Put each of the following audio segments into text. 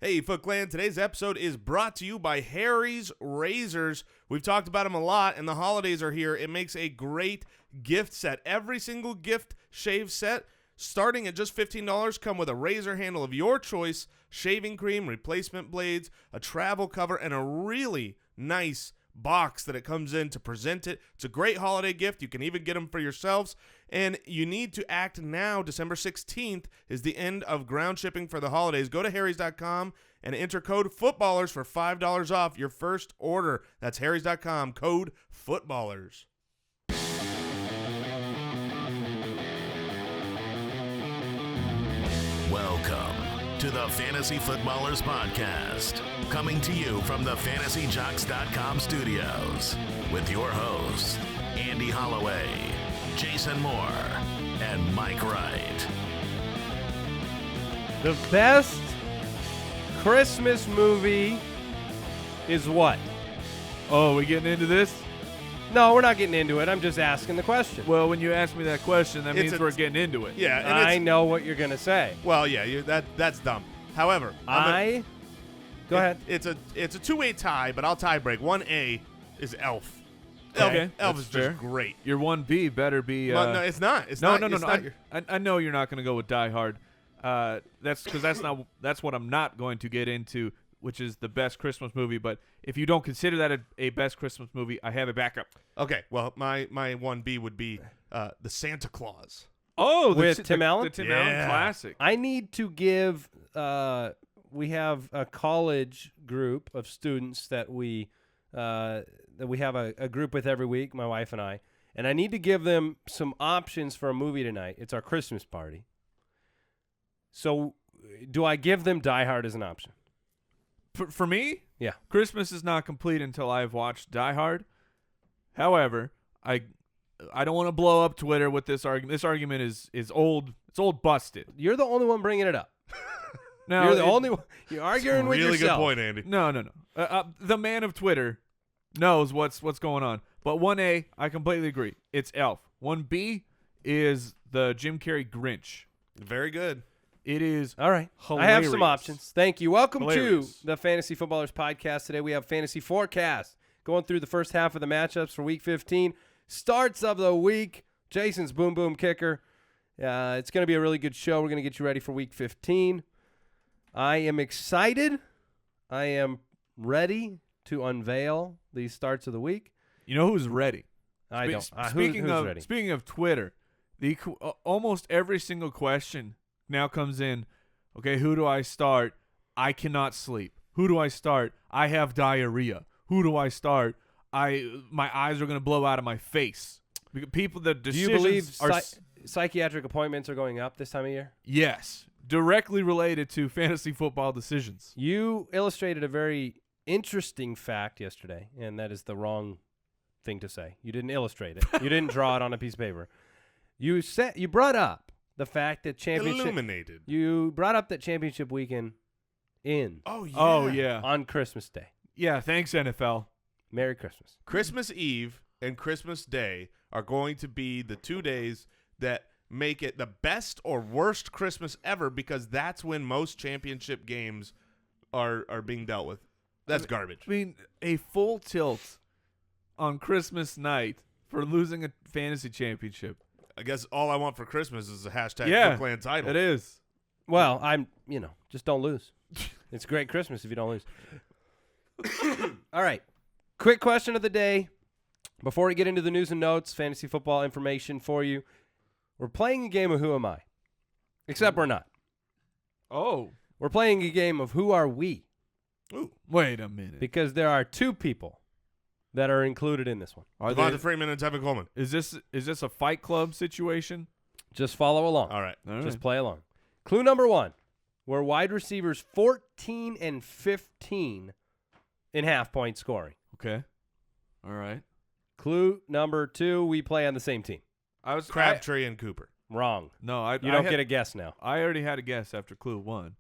Hey, Foot Clan, today's episode is brought to you by Harry's Razors. We've talked about them a lot, and the holidays are here. It makes a great gift set. Every single gift shave set, starting at just $15, come with a razor handle of your choice, shaving cream, replacement blades, a travel cover, and a really nice box that it comes in to present it. It's a great holiday gift. You can even get them for yourselves. And you need to act now. December 16th is the end of ground shipping for the holidays. Go to harrys.com and enter code FOOTBALLERS for $5 off your first order. That's harrys.com, code FOOTBALLERS. Welcome to the Fantasy Footballers Podcast, coming to you from the FantasyJocks.com studios with your hosts, Andy Holloway, Jason Moore, and Mike Wright. The best Christmas movie is what? Oh, we getting into this? No, we're not getting into it. I'm just asking the question. Well, when you ask me that question, that means we're getting into it. Yeah, and I know what you're going to say. Well, yeah, that's dumb. However, Go ahead. It's a two-way tie, but I'll tie break. 1A is Elf. Okay, Elf that's is fair. just great. Your 1B better be. Well, no, it's not. It's no. not your- I know you're not going to go with Die Hard. That's because that's what I'm not going to get into, which is the best Christmas movie. But if you don't consider that a best Christmas movie, I have a backup. Okay, well, my 1B would be the Santa Claus. Oh, With Tim Allen? The Tim Allen classic. I need to give we have a college group of students that we have a group with every week, my wife and I need to give them some options for a movie tonight. It's our Christmas party. So do I give them Die Hard as an option? For me, Yeah. Christmas is not complete until I've watched Die Hard. However, I don't want to blow up Twitter with this argument. This argument is old. It's old busted. You're the only one bringing it up. No, You're the only one. You're arguing with Really yourself. good point, Andy. No. The man of Twitter knows what's going on. But 1A, I completely agree. It's Elf. 1B is the Jim Carrey Grinch. Very good. It is All right. hilarious. I have some options. Thank you. Welcome Hilarious. to the Fantasy Footballers Podcast. Today we have Fantasy Forecast. Going through the first half of the matchups for Week 15. Starts of the week. Jason's Boom Boom Kicker. It's going to be a really good show. We're going to get you ready for Week 15. I am excited. I am ready to unveil these starts of the week. You know who's ready? I don't. Speaking who's of ready? speaking of Twitter, almost every single question now comes in. Okay, who do I start? I cannot sleep. Who do I start? I have diarrhea. Who do I start? My eyes are going to blow out of my face. People, the Do you decisions believe are psychiatric appointments are going up this time of year? yes, directly related to fantasy football decisions. You illustrated a very interesting fact yesterday, and that is the wrong thing to say. You didn't illustrate it. You didn't draw it on a piece of paper. You brought up the fact that Illuminated. You brought up that championship weekend Oh, yeah. Oh yeah, on Christmas Day. yeah. Thanks NFL. Merry Christmas. Christmas Eve and Christmas Day are going to be the 2 days that make it the best or worst Christmas ever, because that's when most championship games are being dealt with. That's garbage. I mean, a full tilt on Christmas night for losing a fantasy championship. I guess all I want for Christmas is a hashtag Yeah, Foot Clan title. It is. Well, just don't lose. It's a great Christmas if you don't lose. All right. Quick question of the day. Before we get into the news and notes, fantasy football information for you. We're playing a game of Who Am I? Except we're not. Oh, We're playing a game of Who Are We? Ooh. wait a minute. Because there are two people that are included in this one. Are Devonta Freeman and Tevin Coleman. Is this a Fight Club situation? Just follow along. All right. Just play along. Clue number 1. We're wide receivers 14 and 15 in half-point scoring. Okay. All right. Clue number 2, we play on the same team. Crabtree and Cooper. Wrong. No, You don't get a guess now. I already had a guess after clue 1.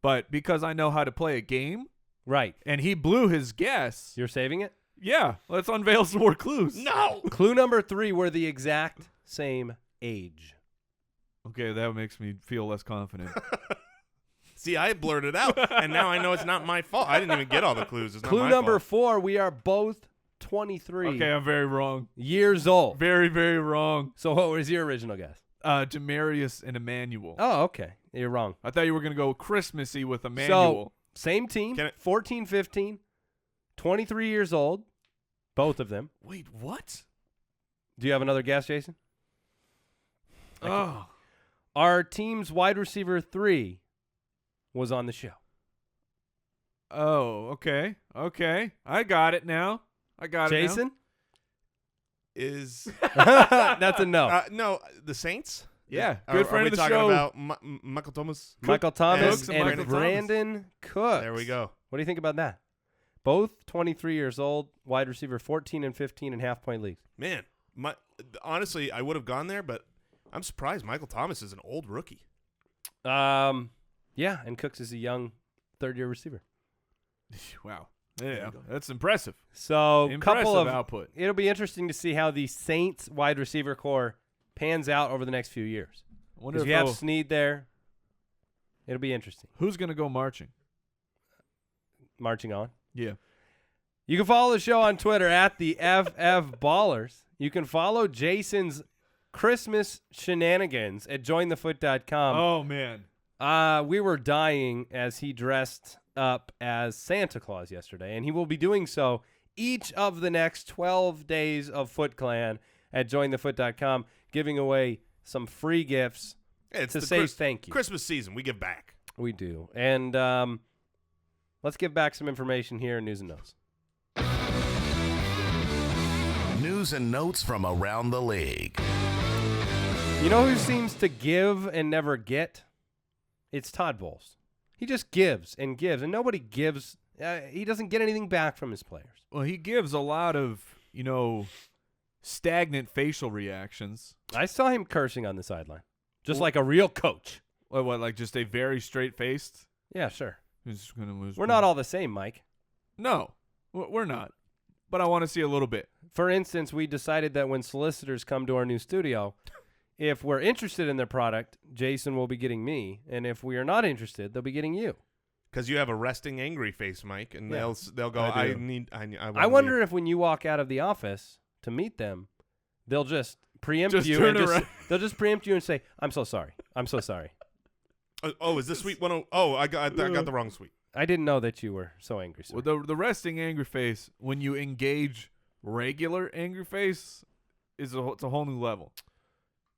But because I know how to play a game, Right. and he blew his guess, You're saving it? yeah, let's unveil some more clues. No. Clue number 3, we're the exact same age. Okay, that makes me feel less confident. See, I blurted out, and now I know it's not my fault. I didn't even get all the clues. It's not Clue my number fault. 4, we are both 23 Okay, I'm very wrong. years old. Very, very wrong. So what was your original guess? Demarius and Emmanuel. Oh, okay. You're wrong. I thought you were going to go Christmassy with Emmanuel. So, same team, 14, 15, 23 years old, both of them. Wait, what? Do you have another guess, Jason? Oh. Our team's wide receiver 3 was on the show. Oh, okay. Okay. I got it now. Jason? Is That's a no. no, the Saints? Yeah, Are- good are friend we of the talking show. about Michael Thomas? Michael Thomas Cooks and, and Michael Brandon Cooks. There we go. What do you think about that? Both 23 years old, wide receiver 14 and 15 in half-point leagues. Man, honestly, I would have gone there, but I'm surprised Michael Thomas is an old rookie. Yeah, and Cooks is a young third-year receiver. Wow. Yeah, that's impressive. So, Impressive couple of output. It'll be interesting to see how the Saints wide receiver core pans out over the next few years. I wonder Because if you have they'll- Snead there. It'll be interesting. who's going to go marching? Marching on. Yeah. You can follow the show on Twitter at the FF Ballers. You can follow Jason's Christmas shenanigans at jointhefoot.com. Oh, man. We were dying as he dressed up as Santa Claus yesterday, and he will be doing so each of the next 12 days of Foot Clan at jointhefoot.com, giving away some free gifts It's to the say thank you. Christmas season. We give back. We do. And let's give back some information here in News and Notes. News and notes from around the league. You know who seems to give and never get? It's Todd Bowles. He just gives, and nobody gives. He doesn't get anything back from his players. Well, he gives a lot of, stagnant facial reactions. I saw him cursing on the sideline, just like a real coach. What, like just a very straight-faced? Yeah, sure. We're We're not all the same, Mike. No, we're not. But I want to see a little bit. For instance, we decided that when solicitors come to our new studio, if we're interested in their product, Jason will be getting me, and if we are not interested, they'll be getting you. Because you have a resting angry face, Mike, and Yeah. they'll go, I I do. need. I wonder if when you walk out of the office to meet them, they'll just preempt Just you turn and around. they'll just preempt you and say, "I'm so sorry. I'm so sorry. Is this sweet 10? Oh, I got the wrong sweet. I didn't know that you were so angry, sir." Well, the resting angry face, when you engage regular angry face, it's a whole new level.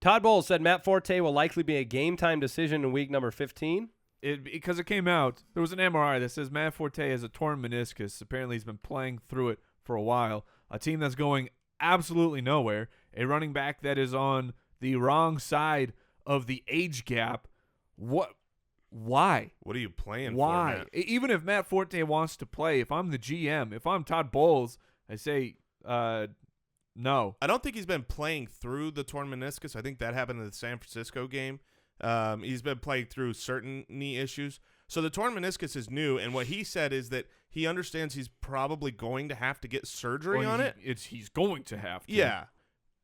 Todd Bowles said Matt Forte will likely be a game-time decision in week number 15. Because it came out, there was an MRI that says Matt Forte has a torn meniscus. Apparently, he's been playing through it for a while. A team that's going absolutely nowhere. A running back that is on the wrong side of the age gap. What? Why? What are you playing Why? for, Matt? Even if Matt Forte wants to play, if I'm the GM, if I'm Todd Bowles, I say no. I don't think he's been playing through the torn meniscus. I think that happened in the San Francisco game. He's been playing through certain knee issues. So the torn meniscus is new, and what he said is that he understands he's probably going to have to get surgery on it. He's going to have to. Yeah,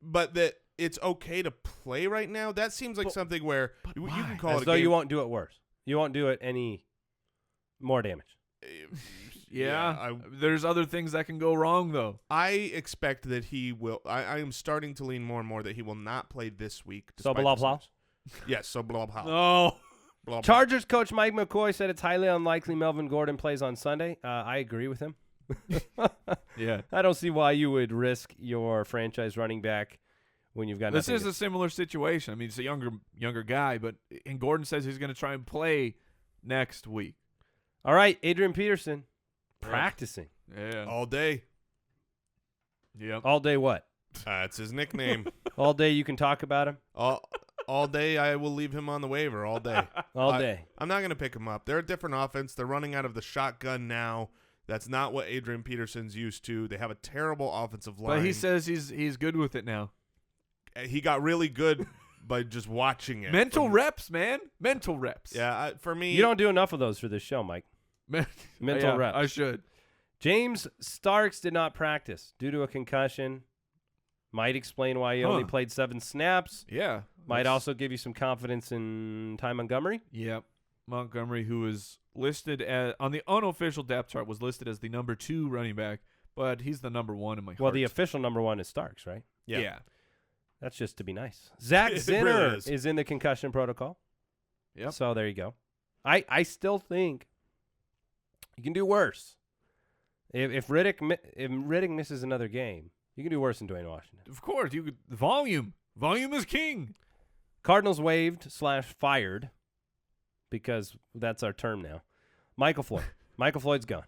but that it's okay to play right now. That seems like But- something where you why? can call As it a though game. you won't do it worse. You won't do it any more damage. Yeah. There's other things that can go wrong, though. I expect that he will. I am starting to lean more and more that he will not play this week. So despite blah, the blah. snaps. Yes, so blah blah. Oh. Blah, blah. Chargers coach Mike McCoy said it's highly unlikely Melvin Gordon plays on Sunday. I agree with him. Yeah. I don't see why you would risk your franchise running back when you've got This nothing is to- a similar situation. I mean, it's a younger guy, and Gordon says he's going to try and play next week. All right, Adrian Peterson practicing. Yeah. all day. Yep. All day what? That's his nickname. All day you can talk about him? all day I will leave him on the waiver all day. All day. I'm not going to pick him up. They're a different offense. They're running out of the shotgun now. That's not what Adrian Peterson's used to. They have a terrible offensive line. But he says he's good with it now. He got really good by just watching it. Mental reps, man. Mental reps. Yeah, for me. You don't do enough of those for this show, Mike. Mental Yeah, reps. I should. James Starks did not practice due to a concussion. Might explain why he only Huh. played 7 snaps. Yeah. Might also give you some confidence in Ty Montgomery. Yep. Montgomery, who is listed on the unofficial depth chart, was listed as the number 2 running back, but he's the number 1 in my heart. Well, the official number 1 is Starks, right? Yeah. That's just to be nice. Zach Zenner really is in the concussion protocol. Yep. So there you go. I still think you can do worse. If Riddick misses another game, you can do worse than Dwayne Washington. Of course. Volume. Volume is king. Cardinals waived/fired, because that's our term now, Michael Floyd. Michael Floyd's gone.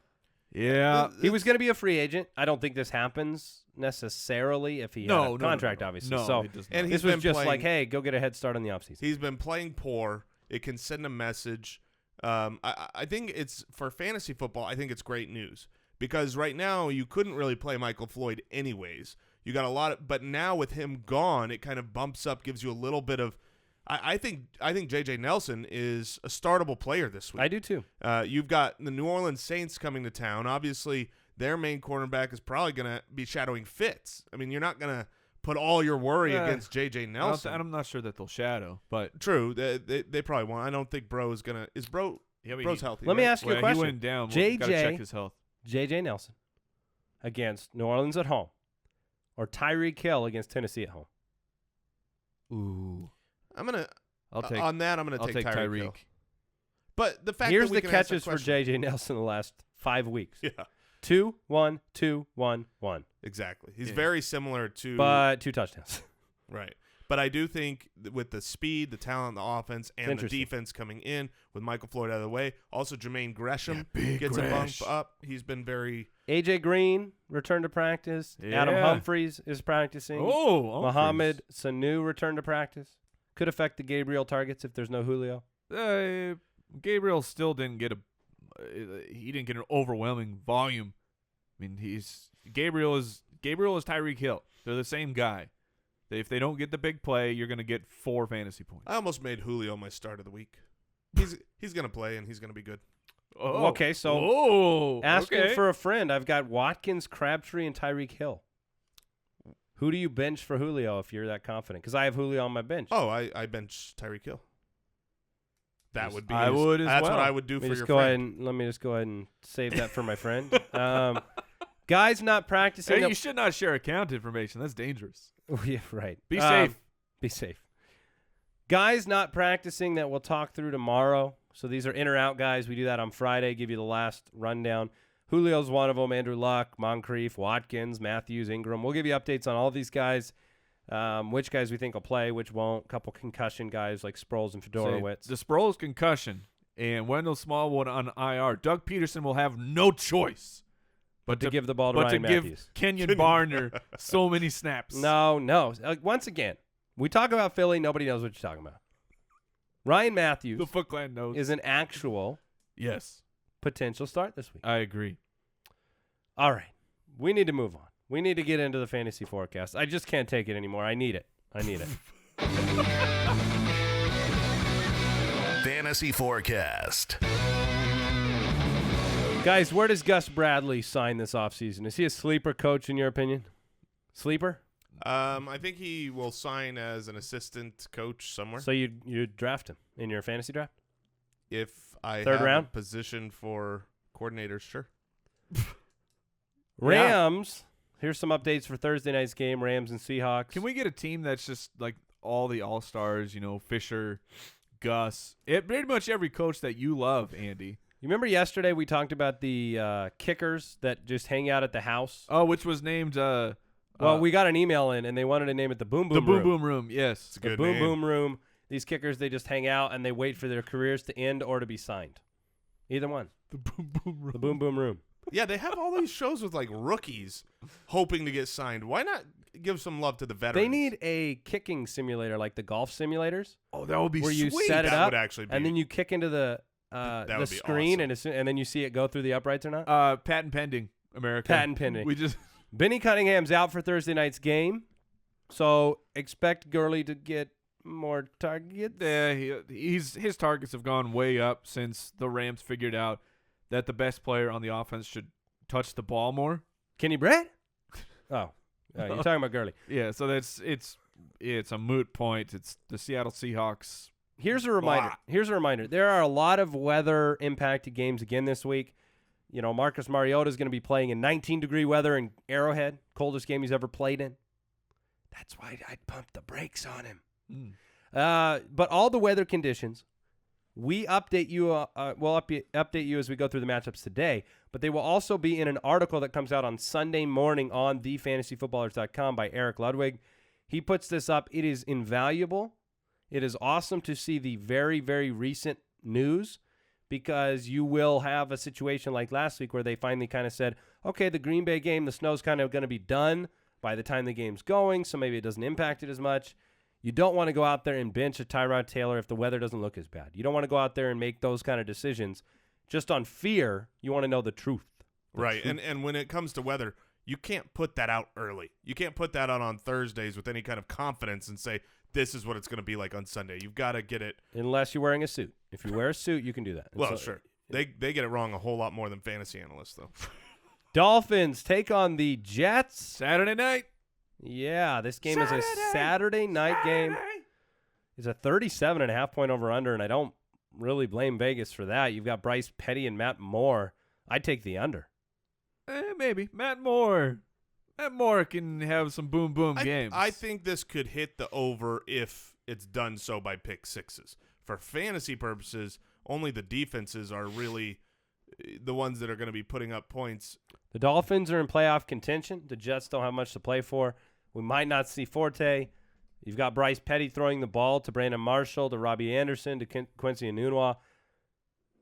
Yeah. He was going to be a free agent. I don't think this happens necessarily if he had a contract, obviously. No, so it does not. And this he's was just playing, like, hey, go get a head start on the offseason. He's been playing poor. It can send a message. I think it's, for fantasy football, I think it's great news, because right now you couldn't really play Michael Floyd anyways. You got a lot of, but now with him gone, it kind of bumps up, gives you a little bit of. I think J.J. Nelson is a startable player this week. I do too. You've got the New Orleans Saints coming to town. Obviously, their main cornerback is probably going to be shadowing Fitz. I mean, you're not going to put all your worry against J.J. Nelson. I'm not sure that they'll shadow, but True, they probably won't. I don't think Bro is going to. Is Bro? Yeah, but Bro's healthy. Let me right? ask you a question. He went down. JJ Gotta check his health. J.J. Nelson against New Orleans at home, or Tyreek Hill against Tennessee at home? Ooh. I'll take on that. I'm gonna take Tyreek. Hill. But the fact Here's that we the can ask that catches for question- J.J. Nelson the last 5 weeks. Yeah, 2, 1, 2, 1, 1. exactly. He's Yeah. very similar to But 2 touchdowns. right. But I do think with the speed, the talent, the offense, and the interesting. defense coming in with Michael Floyd out of the way, also Jermaine Gresham big gets a bump Gresh. up. He's been very A.J. Green returned to practice. Adam Yeah. Humphries is practicing. Oh, Mohamed Sanu returned to practice. Could affect the Gabriel targets if there's no Julio. Gabriel still didn't get he didn't get an overwhelming volume. I mean, Gabriel is Tyreek Hill. They're the same guy. If they don't get the big play, you're going to get 4 fantasy points. I almost made Julio my start of the week. He's going to play, and he's going to be good. Oh. Okay, so asking okay. for a friend, I've got Watkins, Crabtree, and Tyreek Hill. Who do you bench for Julio if you're that confident? Because I have Julio on my bench. Oh, I bench Tyreek Hill. That would be. I would as That's well. what I would do Let me for just your go ahead friend. and let me just go ahead and save that for my friend. Guys not practicing. Hey, you should not share account information. That's dangerous. Oh, yeah, right. Be safe. Be safe. Guys not practicing that we'll talk through tomorrow. So these are in or out guys. We do that on Friday. Give you the last rundown. Julio's one of them. Andrew Luck, Moncrief, Watkins, Mathews, Ingram. We'll give you updates on all these guys. Which guys we think will play, which won't. A couple concussion guys like Sproles and Fedorowicz. The Sproles concussion and Wendell Smallwood on IR. Doug Peterson will have no choice but to give the ball to Ryan give Mathews. Kenyon Barner so many snaps. No. Once again, we talk about Philly. Nobody knows what you're talking about. Ryan Mathews The Foot Clan knows. is an actual Yes, potential start this week. I agree. All right. We need to move on. We need to get into the fantasy forecast. I just can't take it anymore. I need it. Fantasy Forecast. Guys, where does Gus Bradley sign this offseason? Is he a sleeper coach in your opinion? Sleeper? I think he will sign as an assistant coach somewhere. So you draft him in your fantasy draft? If I Third have round? a position for coordinators, sure. Rams. Here's some updates for Thursday night's game, Rams and Seahawks. Can we get a team that's just like all the all-stars, Fisher, Gus, pretty much every coach that you love, Andy? You remember yesterday we talked about the kickers that just hang out at the house? Oh, which was named Well, we got an email in, and they wanted to name it the Boom Boom the Boom Room. Boom Room. Yes. It's a The good Boom name. Boom Room. These kickers, they just hang out, and they wait for their careers to end or to be signed. Either one. The Boom Boom Room. The Boom Boom Room. Yeah, they have all these shows with like rookies hoping to get signed. Why not give some love to the veterans? They need a kicking simulator like the golf simulators, Oh, that would be where you sweet. set it That up, would actually be- and then you kick into the would be screen, awesome. and then you see it go through the uprights or not. Patent pending, America. Patent pending. We just Benny Cunningham's out for Thursday night's game, so expect Gurley to get more targets. his targets have gone way up since the Rams figured out that the best player on the offense should touch the ball more. Kenny Britt? Oh, you're talking about Gurley. Yeah, so it's a moot point. It's the Seattle Seahawks Here's a reminder. There are a lot of weather-impacted games again this week. You know, Marcus Mariota is going to be playing in 19-degree weather in Arrowhead, coldest game he's ever played in. That's why I'd pump the brakes on him. But all the weather conditions, we update you. We'll update you as we go through the matchups today. But they will also be in an article that comes out on Sunday morning on thefantasyfootballers.com by Eric Ludwig. He puts this up. It is invaluable. It is awesome to see the very, very recent news, because you will have a situation like last week where they finally kind of said, okay, the Green Bay game, the snow's kind of going to be done by the time the game's going, so maybe it doesn't impact it as much. You don't want to go out there and bench a Tyrod Taylor if the weather doesn't look as bad. You don't want to go out there and make those kind of decisions just on fear. You want to know the truth. Right, and when it comes to weather, you can't put that out early. You can't put that out on Thursdays with any kind of confidence and say, this is what it's going to be like on Sunday. You've got to get it. Unless you're wearing a suit. If you wear a suit, you can do that. Well, sure. They get it wrong a whole lot more than fantasy analysts, though. Dolphins take on the Jets. Saturday night. Yeah, this game is a Saturday night game. It's a 37.5-point over-under, and I don't really blame Vegas for that. You've got Bryce Petty and Matt Moore. I'd take the under. Maybe. Matt Moore can have some boom games. I think this could hit the over if it's done so by pick sixes. For fantasy purposes, only the defenses are really the ones that are going to be putting up points. The Dolphins are in playoff contention. The Jets don't have much to play for. We might not see Forte. You've got Bryce Petty throwing the ball to Brandon Marshall, to Robby Anderson, to Quincy Enunwa.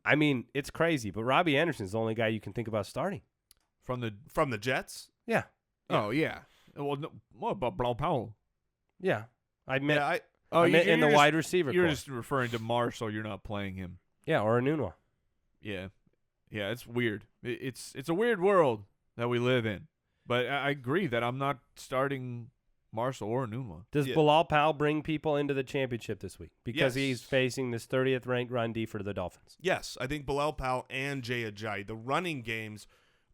I mean, it's crazy, but Robby Anderson's the only guy you can think about starting. From the Jets? Yeah. Oh, yeah. Well, no, what about Powell? Yeah. I meant you're in the wide receiver You're core. just referring to Marshall. You're not playing him. Yeah, or Enunwa. Yeah. Yeah, it's weird. It's a weird world that we live in. But I agree that I'm not starting Marshall or Enunwa. Does Bilal Powell bring people into the championship this week? Because he's Yes. facing this 30th ranked run D for the Dolphins. Yes, I think Bilal Powell and Jay Ajayi, the running games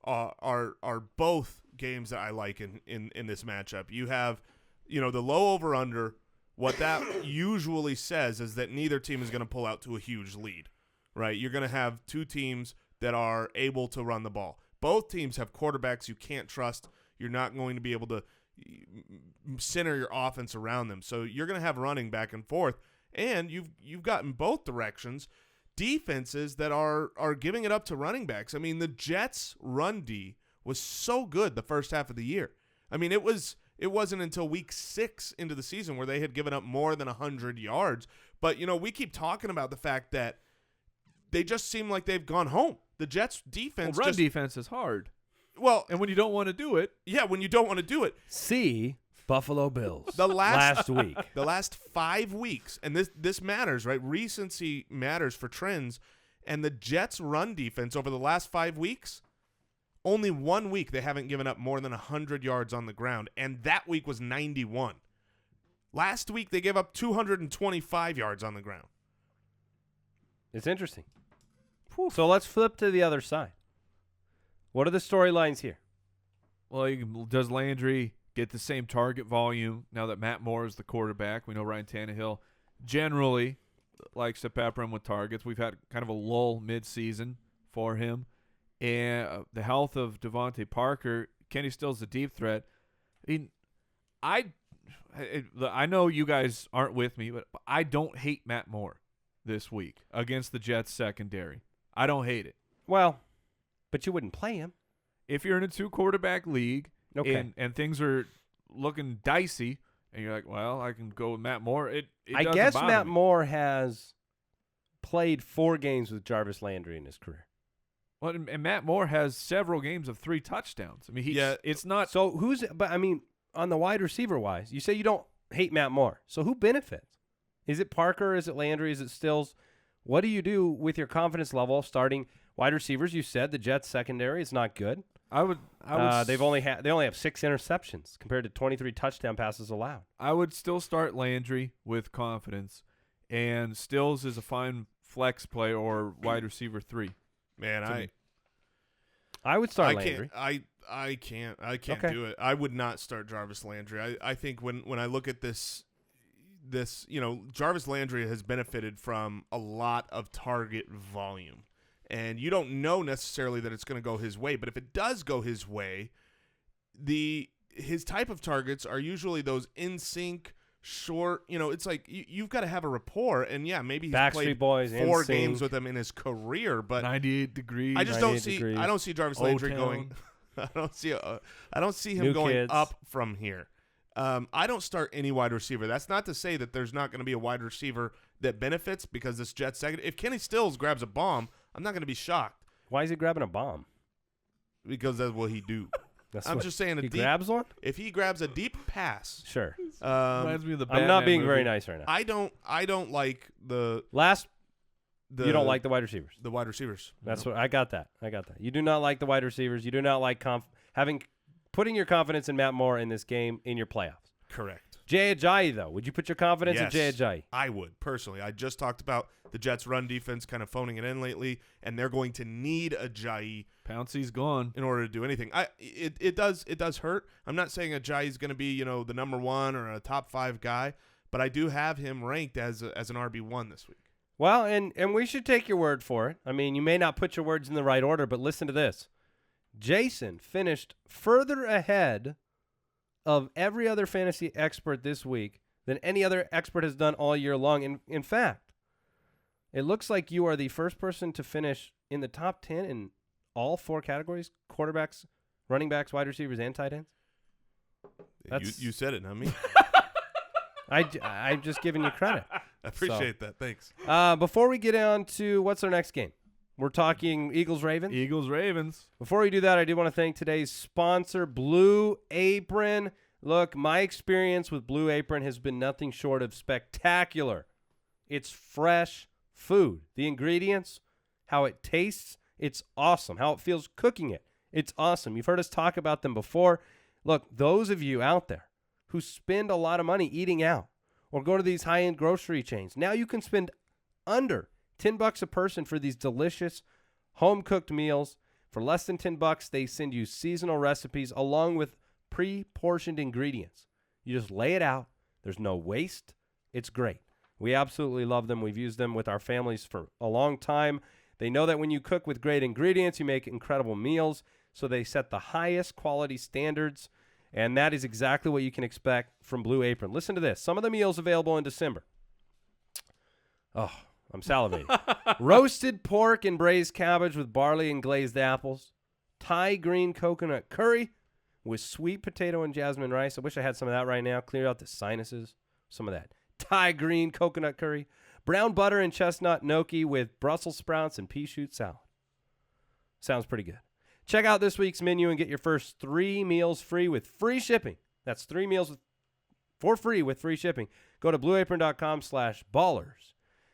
are both games that I like in this matchup. You have, the low over under. What that usually says is that neither team is going to pull out to a huge lead, right? You're going to have two teams that are able to run the ball. Both teams have quarterbacks you can't trust. You're not going to be able to center your offense around them. So you're going to have running back and forth, and you've got in both directions defenses that are giving it up to running backs. I mean, the Jets' run D was so good the first half of the year. I mean, it wasn't until week 6 into the season where they had given up more than 100 yards. But, we keep talking about the fact that they just seem like they've gone home. The Jets' defense run defense is hard. Well, and when you don't want to do it. Yeah, when you don't want to do it. See Buffalo Bills last week. The last 5 weeks, and this matters, right? Recency matters for trends. And the Jets' run defense over the last 5 weeks, only 1 week they haven't given up more than 100 yards on the ground, and that week was 91. Last week they gave up 225 yards on the ground. It's interesting. So let's flip to the other side. What are the storylines here? Well, does Landry get the same target volume now that Matt Moore is the quarterback? We know Ryan Tannehill generally likes to pepper him with targets. We've had kind of a lull mid-season for him. And the health of Devontae Parker, Kenny Still's a deep threat. I mean, I know you guys aren't with me, but I don't hate Matt Moore this week against the Jets secondary. I don't hate it. Well, but you wouldn't play him. If you're in a 2-quarterback league okay. and things are looking dicey, and you're like, well, I can go with Matt Moore. I guess Matt Moore has played 4 games with Jarvis Landry in his career. Well, and Matt Moore has several games of 3 touchdowns. I mean, it's not. So on the wide receiver wise, you say you don't hate Matt Moore. So who benefits? Is it Parker? Is it Landry? Is it Stills? What do you do with your confidence level starting wide receivers? You said the Jets secondary is not good. I would. They only have 6 interceptions compared to 23 touchdown passes allowed. I would still start Landry with confidence, and Stills is a fine flex play or wide receiver 3. Man, I would start Landry. I can't do it. I would not start Jarvis Landry. I think when I look at this this, Jarvis Landry has benefited from a lot of target volume. And you don't know necessarily that it's going to go his way, but if it does go his way, his type of targets are usually those in sync, short. It's like you've got to have a rapport. And yeah, maybe he's played Boys, 4 games with him in his career, but 98 degrees. I just don't see. I don't see Jarvis Landry going. I don't see him New going kids. up from here. I don't start any wide receiver. That's not to say that there's not going to be a wide receiver that benefits because this Jets second. If Kenny Stills grabs a bomb, I'm not going to be shocked. Why is he grabbing a bomb? Because that's what he do. I'm just saying he grabs one. If he grabs a deep pass, Sure. Reminds me of the I'm not Batman being movie. very nice right now. I don't like the you don't like the wide receivers. The wide receivers. That's what I got. That you do not like the wide receivers. You do not like putting your confidence in Matt Moore in this game in your playoffs. Correct. Jay Ajayi, though, would you put your confidence in Yes, Jay Ajayi? I would personally. I just talked about the Jets' run defense kind of phoning it in lately, and they're going to need Ajayi Pouncey's gone in order to do anything. It does hurt. I'm not saying Ajayi's going to be the number 1 or a top 5 guy, but I do have him ranked as an RB1 this week. Well, and we should take your word for it. I mean, you may not put your words in the right order, but listen to this. Jason finished further ahead of every other fantasy expert this week than any other expert has done all year long. In fact, it looks like you are the first person to finish in the top 10 in all 4 categories: quarterbacks, running backs, wide receivers, and tight ends. You said it, not me. I'm just giving you credit. I appreciate that. Thanks. Before we get on to what's our next game, we're talking Eagles-Ravens. Eagles-Ravens. Before we do that, I do want to thank today's sponsor, Blue Apron. Look, my experience with Blue Apron has been nothing short of spectacular. It's fresh food. The ingredients, how it tastes, it's awesome. How it feels cooking it, it's awesome. You've heard us talk about them before. Look, those of you out there who spend a lot of money eating out or go to these high-end grocery chains, now you can spend under $10 a person for these delicious home-cooked meals. For less than $10, they send you seasonal recipes along with pre-portioned ingredients. You just lay it out. There's no waste. It's great. We absolutely love them. We've used them with our families for a long time. They know that when you cook with great ingredients, you make incredible meals. So they set the highest quality standards, and that is exactly what you can expect from Blue Apron. Listen to this. Some of the meals available in December. Oh, I'm salivating. Roasted pork and braised cabbage with barley and glazed apples. Thai green coconut curry with sweet potato and jasmine rice. I wish I had some of that right now. Clear out the sinuses. Some of that. Thai green coconut curry. Brown butter and chestnut gnocchi with Brussels sprouts and pea shoot salad. Sounds pretty good. Check out this week's menu and get your first 3 meals free with free shipping. That's 3 meals for free with free shipping. Go to blueapron.com/ballers.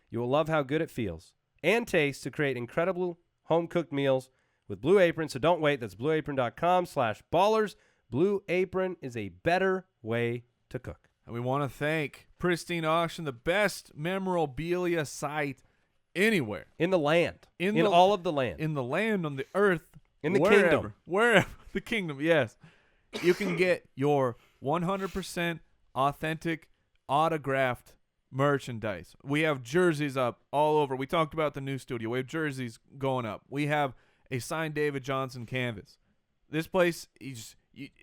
You will love how good it feels and tastes to create incredible home-cooked meals with Blue Apron. So don't wait. That's blueapron.com/ballers. Blue Apron is a better way to cook. And we want to thank Pristine Auction, the best memorabilia site anywhere. In the land. In all of the land. In the land, on the earth. In the wherever, kingdom. Wherever. The kingdom, yes. You can get your 100% authentic, autographed merchandise. We have jerseys up all over. We talked about the new studio. We have jerseys going up. We have a signed David Johnson canvas. This place is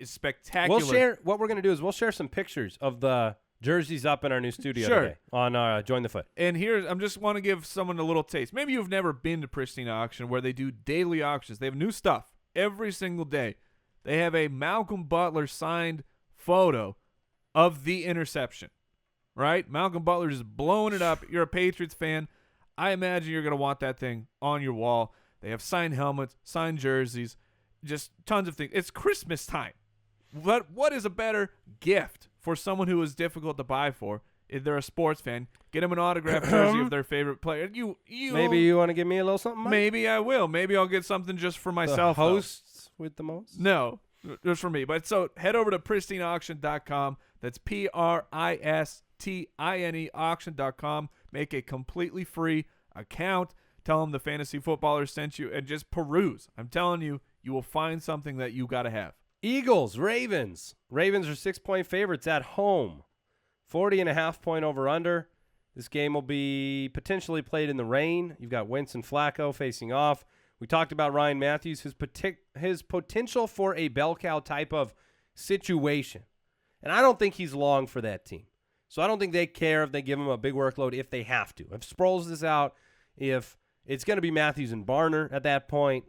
spectacular. What we're going to do is we'll share some pictures of the jerseys up in our new studio Sure. today on Join the Foot. And I just want to give someone a little taste. Maybe you've never been to Pristine Auction where they do daily auctions. They have new stuff every single day. They have a Malcolm Butler signed photo of the interception, right? Malcolm Butler is blowing it up. You're a Patriots fan. I imagine you're going to want that thing on your wall. They have signed helmets, signed jerseys, just tons of things. It's Christmas time. What is a better gift for someone who is difficult to buy for? If they're a sports fan, get them an autographed jersey of their favorite player. Maybe you want to give me a little something, Mike? Maybe I will. Maybe I'll get something just for myself. The hosts with the most? No, just for me. But so head over to pristineauction.com. That's PRISTINE auction.com. Make a completely free account. Tell them the Fantasy Footballers sent you and just peruse. I'm telling you, you will find something that you got to have. Eagles, Ravens. Ravens are 6-point favorites at home. 40.5 point over-under. This game will be potentially played in the rain. You've got Wentz and Flacco facing off. We talked about Ryan Mathews, his potential for a bell cow type of situation. And I don't think he's long for that team. So I don't think they care if they give him a big workload if they have to. If Sproles is out, if it's going to be Mathews and Barner at that point,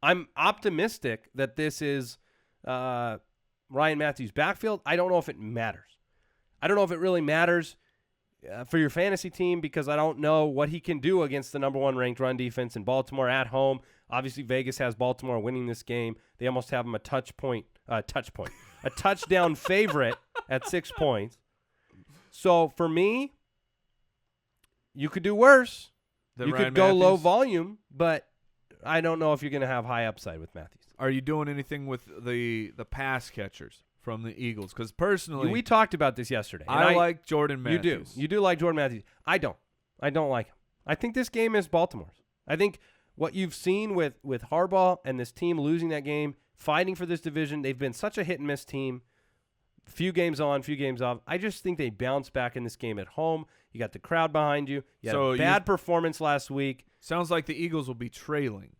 I'm optimistic that this is Ryan Mathews' backfield. I don't know if it matters. I don't know if it really matters for your fantasy team because I don't know what he can do against the number 1 ranked run defense in Baltimore at home. Obviously, Vegas has Baltimore winning this game. They almost have him a touchdown favorite at 6 points. So for me, you could do worse. You could go low volume, but I don't know if you're going to have high upside with Mathews. Are you doing anything with the pass catchers from the Eagles? Because personally, we talked about this yesterday. I like Jordan Mathews. You do like Jordan Mathews. I don't like him. I think this game is Baltimore's. I think what you've seen with Harbaugh and this team losing that game, fighting for this division, they've been such a hit and miss team. Few games on, few games off. I just think they bounce back in this game at home. You got the crowd behind you. You had a bad performance last week. Sounds like the Eagles will be trailing.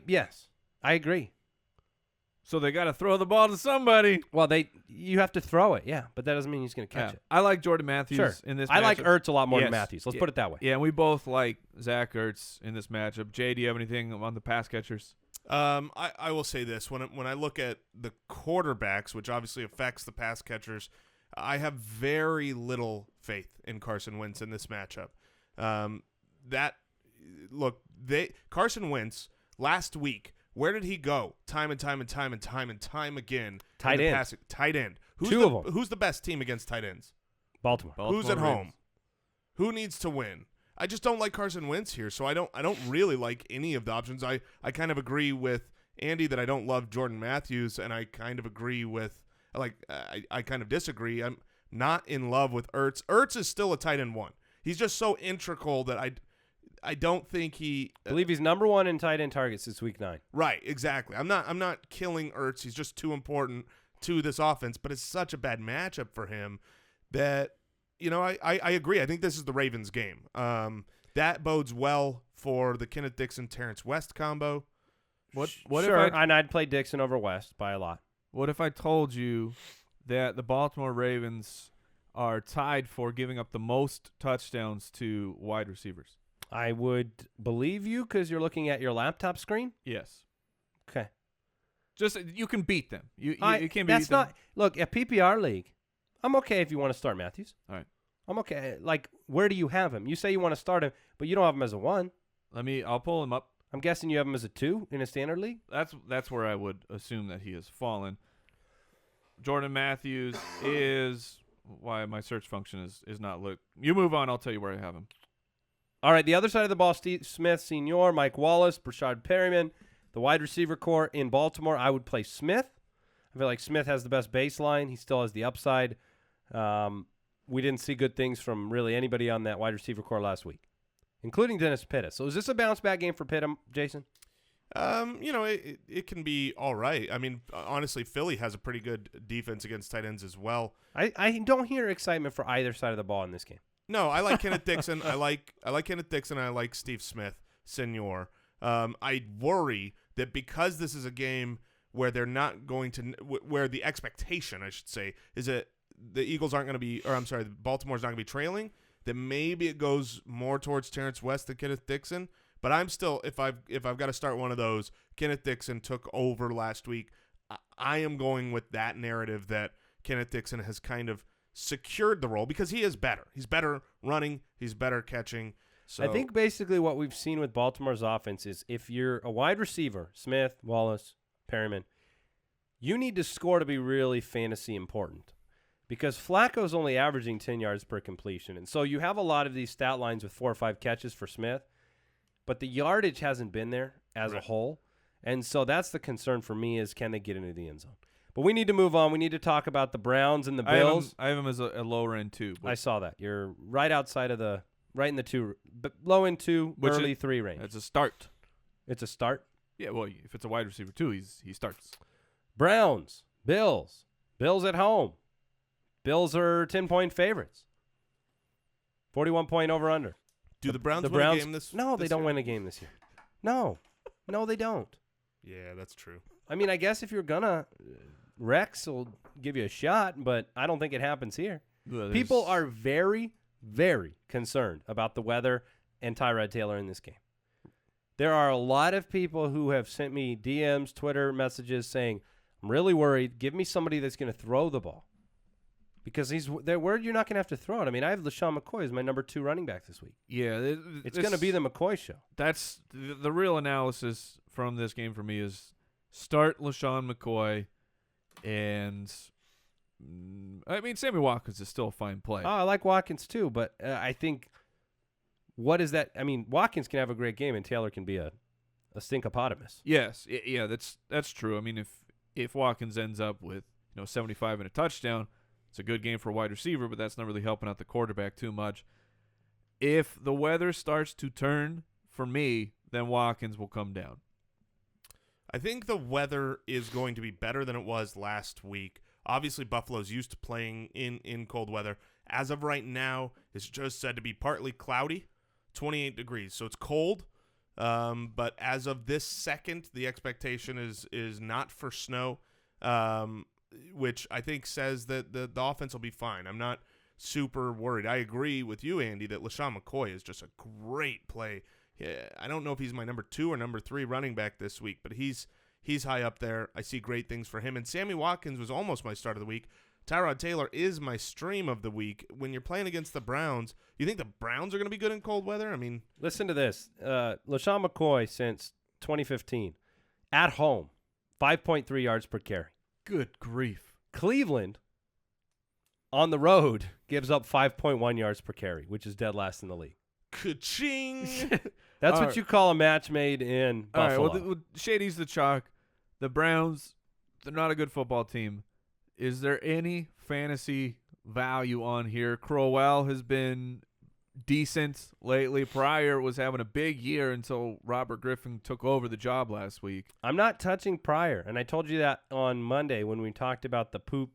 Yes, I agree. So they got to throw the ball to somebody. Well, you have to throw it, yeah, but that doesn't mean he's going to catch it. I like Jordan Matthews in this matchup. I like Ertz a lot more than Matthews. Let's put it that way. Yeah, and we both like Zach Ertz in this matchup. Jay, do you have anything on the pass catchers? I will say this. When I look at the quarterbacks, which obviously affects the pass catchers, I have very little faith in Carson Wentz in this matchup. Carson Wentz last week, where did he go? Time and time again. Tight end. Two of them. Who's the best team against tight ends? Baltimore. Who's at home? Who needs to win? I just don't like Carson Wentz here, so I don't really like any of the options. I kind of agree with Andy that I don't love Jordan Mathews, and I kind of agree with I kind of disagree. I'm not in love with Ertz. Ertz is still a tight end 1. He's just so integral that I don't think he I believe he's number 1 in tight end targets this week 9. Right, exactly. I'm not killing Ertz. He's just too important to this offense, but it's such a bad matchup for him that I agree. I think this is the Ravens game. That bodes well for the Kenneth Dixon-Terrence West combo. And I'd play Dixon over West by a lot. What if I told you that the Baltimore Ravens are tied for giving up the most touchdowns to wide receivers? I would believe you because you're looking at your laptop screen? Yes. Okay. Just you can beat them. You can't beat them. Look, a PPR league, I'm okay if you want to start Mathews. All right. I'm okay. Like, where do you have him? You say you want to start him, but you don't have him as a 1. I'll pull him up. I'm guessing you have him as a 2 in a standard league? That's where I would assume that he has fallen. Jordan Mathews is why my search function is not look. You move on, I'll tell you where I have him. All right, the other side of the ball, Steve Smith Sr., Mike Wallace, Brashad Perryman, the wide receiver core in Baltimore. I would play Smith. I feel like Smith has the best baseline. He still has the upside. We didn't see good things from really anybody on that wide receiver core last week, including Dennis Pitta. So is this a bounce-back game for Pitta, Jason? It can be all right. I mean, honestly, Philly has a pretty good defense against tight ends as well. I don't hear excitement for either side of the ball in this game. No, I like Kenneth Dixon. I like Kenneth Dixon. I like Steve Smith Sr. I worry that because this is a game where they're not going to, where the expectation, I should say, is that the Eagles aren't going to be, or I'm sorry, Baltimore's not going to be trailing, that maybe it goes more towards Terrence West than Kenneth Dixon. But I'm still, if I've got to start one of those, Kenneth Dixon took over last week. I am going with that narrative that Kenneth Dixon has kind of secured the role because he is better. He's better running. He's better catching. So I think basically what we've seen with Baltimore's offense is if you're a wide receiver, Smith, Wallace, Perryman, you need to score to be really fantasy important because Flacco's only averaging 10 yards per completion. And so you have a lot of these stat lines with 4 or 5 catches for Smith, but the yardage hasn't been there as a whole. And so that's the concern for me is can they get into the end zone? But we need to move on. We need to talk about the Browns and the Bills. I have them as a lower end 2. I saw that. You're right outside of the right in the 2, but low end 2, early 3 range. It's a start. It's a start? Yeah, well, if it's a wide receiver 2, he starts. Browns, Bills at home. Bills are 10-point favorites. 41-point over-under. Do the Browns win a game this No, they don't year? win a game this year. No, they don't. Yeah, that's true. I mean, I guess if you're going to, Rex will give you a shot, but I don't think it happens here. Well, People are very, very concerned about the weather and Tyrod Taylor in this game. There are a lot of people who have sent me DMs, Twitter messages saying, I'm really worried. Give me somebody that's going to throw the ball. Because they're worried you're not going to have to throw it. I mean, I have LaShawn McCoy as my number 2 running back this week. Yeah. It's going to be the McCoy show. That's the real analysis from this game for me is start LaShawn McCoy and I mean, Sammy Watkins is still a fine play. Oh, I like Watkins too, but I think what is that? I mean, Watkins can have a great game and Taylor can be a stinkopotamus. Yes. Yeah, that's true. I mean, if Watkins ends up with, 75 and a touchdown, it's a good game for a wide receiver, but that's not really helping out the quarterback too much. If the weather starts to turn for me, then Watkins will come down. I think the weather is going to be better than it was last week. Obviously, Buffalo's used to playing in cold weather. As of right now, it's just said to be partly cloudy, 28 degrees. So it's cold, but as of this second, the expectation is not for snow, which I think says that the offense will be fine. I'm not super worried. I agree with you, Andy, that LaShawn McCoy is just a great play. Yeah, I don't know if he's my number 2 or number 3 running back this week, but he's high up there. I see great things for him. And Sammy Watkins was almost my start of the week. Tyrod Taylor is my stream of the week. When you're playing against the Browns, you think the Browns are going to be good in cold weather? I mean, listen to this. LaShawn McCoy since 2015, at home, 5.3 yards per carry. Good grief. Cleveland, on the road, gives up 5.1 yards per carry, which is dead last in the league. Ka-ching! That's All what right. you call a match made in Buffalo. All right, well, Shady's the chalk. The Browns, they're not a good football team. Is there any fantasy value on here? Crowell has been decent lately. Pryor was having a big year until Robert Griffin took over the job last week. I'm not touching Pryor, and I told you that on Monday when we talked about the pooped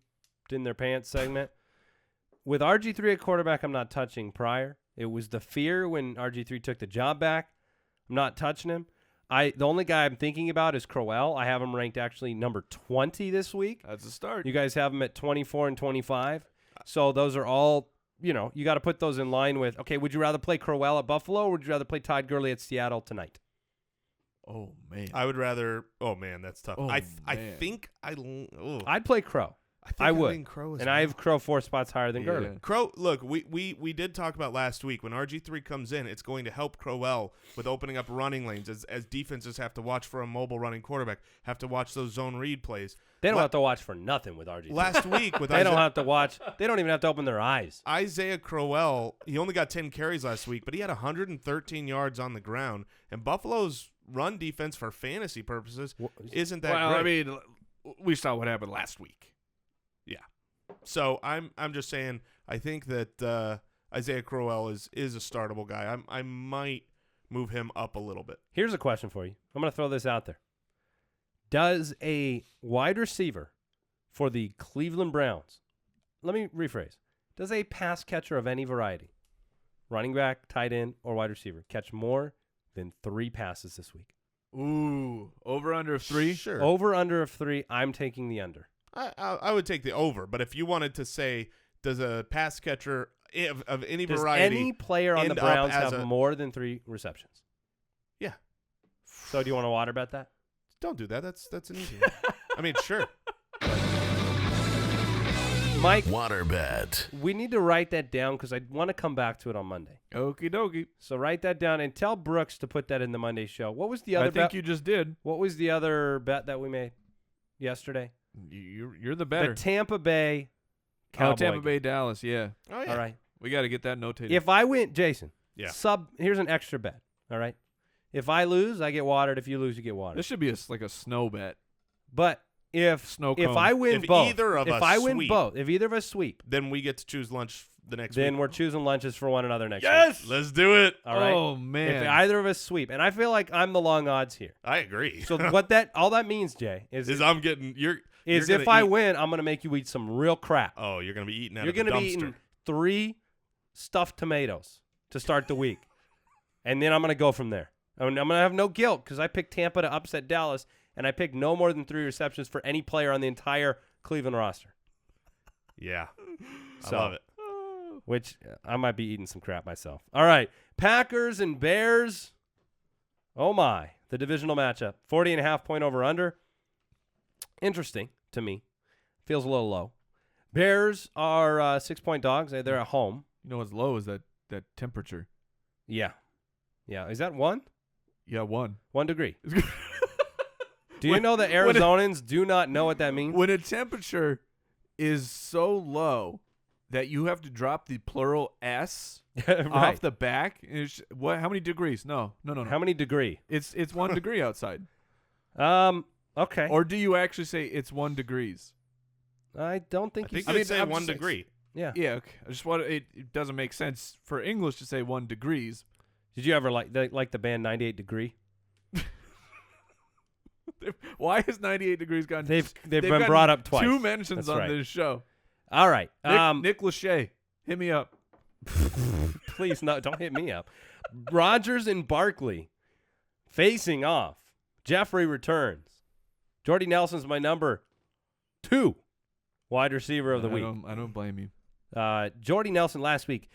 in their pants segment. With RG3 at quarterback, I'm not touching Pryor. It was the fear when RG3 took the job back. I'm not touching him. The only guy I'm thinking about is Crowell. I have him ranked actually number 20 this week. That's a start. You guys have him at 24 and 25. So those are all, you got to put those in line with, okay, would you rather play Crowell at Buffalo or would you rather play Todd Gurley at Seattle tonight? Oh, man. I would rather. Oh man, that's tough. Oh, I man. think I'd play Crow. I would. lean Crow as And well. I have Crow 4 spots higher than Yeah. Gurley. Crow. Look, we did talk about last week when RG3 comes in, it's going to help Crowell with opening up running lanes as defenses have to watch for a mobile running quarterback, have to watch those zone read plays. They don't have to watch for nothing with RG3. Last week with They don't have to watch. They don't even have to open their eyes. Isaiah Crowell, he only got 10 carries last week, but he had 113 yards on the ground. And Buffalo's run defense for fantasy purposes isn't that well, great. I mean, we saw what happened last week. Yeah. So I'm just saying I think that Isaiah Crowell is a startable guy. I might move him up a little bit. Here's a question for you. I'm going to throw this out there. Does a wide receiver for the Cleveland Browns, let me rephrase, does a pass catcher of any variety, running back, tight end, or wide receiver, catch more than 3 passes this week? Ooh, over under of 3? Sure. Over, under of 3, I'm taking the under. I would take the over, but if you wanted to say, does a pass catcher of any Does variety any player on the end up Browns as have a- more than 3 receptions? Yeah. So do you want to water bet that? Don't do that. That's an easy one. I mean, sure. Mike, Waterbed. we need to write that down because I want to come back to it on Monday. Okie dokie. So write that down and tell Brooks to put that in the Monday show. What was the other I think bet? you just did. What was the other bet that we made yesterday? You're the better. The Tampa Bay Cowboy Tampa game. Bay, Dallas, yeah. Oh, yeah. All right. We got to get that notated. If I win, Jason, Yeah. here's an extra bet. All right. If I lose, I get watered. If you lose, you get watered. This should be like a snow bet. But if Snow if cone. I win If both, either of if us I win sweep, both, if either of us sweep, Then we get to choose lunch the next then week. we're choosing lunches for one another next Yes! week. Let's do it. All right. Oh, man. If either of us sweep, and I feel like I'm the long odds here. I agree. So all that means, Jay, is I'm getting is if I win, I'm going to make you eat some real crap. Oh, you're going to be eating out You're of the dumpster. going to be eating 3 stuffed tomatoes to start the week. And then I'm going to go from there. I'm going to have no guilt because I picked Tampa to upset Dallas, and I picked no more than 3 receptions for any player on the entire Cleveland roster. Yeah. I So, love it. Which I might be eating some crap myself. All right. Packers and Bears. Oh, my. The divisional matchup. 40.5 point over-under. Interesting to me. Feels a little low. Bears are 6-point dogs. They're at home. You know what's low is that temperature. Yeah. Yeah. Is that 1? Yeah, 1. 1 degree. Do you know that Arizonans do not know what that means? When a temperature is so low that you have to drop the plural S Right. off the back, what? How many degrees? No. How many degree? It's 1 degree outside. Okay. Or do you actually say it's 1 degrees? I don't think I think you you said. say I'm 1 just saying- degree. Yeah. Yeah, okay. I just want it doesn't make sense for English to say 1 degrees. Did you ever like the band 98 Degree? Why has 98 degrees gotten? They've been gotten brought up twice. 2 mentions That's on right. this show. All right. Nick Lachey, hit me up. Please, no, don't hit me up. Rodgers and Barkley facing off. Jeffrey returns. Jordy Nelson's my number 2 wide receiver of the week. I don't blame you. Jordy Nelson last week.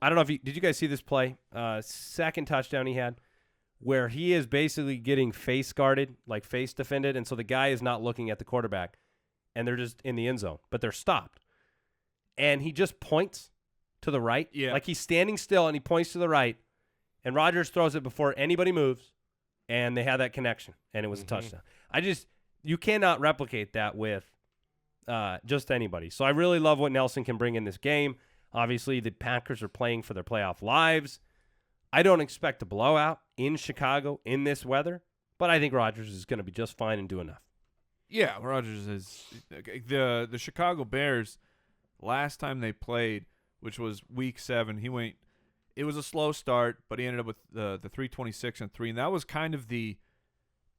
I don't know if did you guys see this play? Second touchdown he had, where he is basically getting face guarded, like face defended, and so the guy is not looking at the quarterback, and they're just in the end zone, but they're stopped, and he just points to the right, like he's standing still, and he points to the right, and Rodgers throws it before anybody moves, and they had that connection, and it was a touchdown. You cannot replicate that with just anybody. So I really love what Nelson can bring in this game. Obviously, the Packers are playing for their playoff lives. I don't expect a blowout in Chicago in this weather, but I think Rodgers is going to be just fine and do enough. Yeah, Rodgers is the Chicago Bears. Last time they played, which was Week 7, it was a slow start, but he ended up with the 326-3, and that was kind of the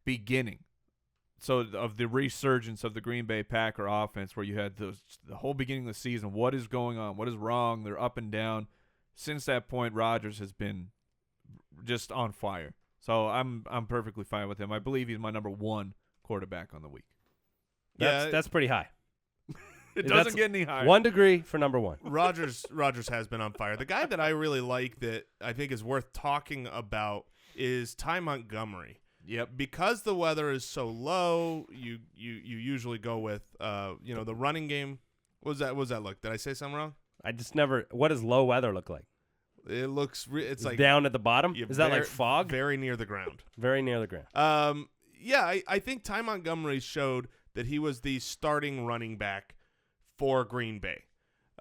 beginning. So of the resurgence of the Green Bay Packer offense, where you had the whole beginning of the season, what is going on? What is wrong? They're up and down. Since that point, Rodgers has been just on fire. So I'm perfectly fine with him. I believe he's my number 1 quarterback on the week. That's pretty high. It doesn't get any higher. 1 degree for number 1. Rodgers has been on fire. The guy that I really like that I think is worth talking about is Ty Montgomery. Yep. Because the weather is so low, you usually go with the running game. What was that look? Did I say something wrong? I just never. What does low weather look like? It looks it's like down at the bottom. Is that like fog? Very near the ground. Very near the ground. I think Ty Montgomery showed that he was the starting running back for Green Bay.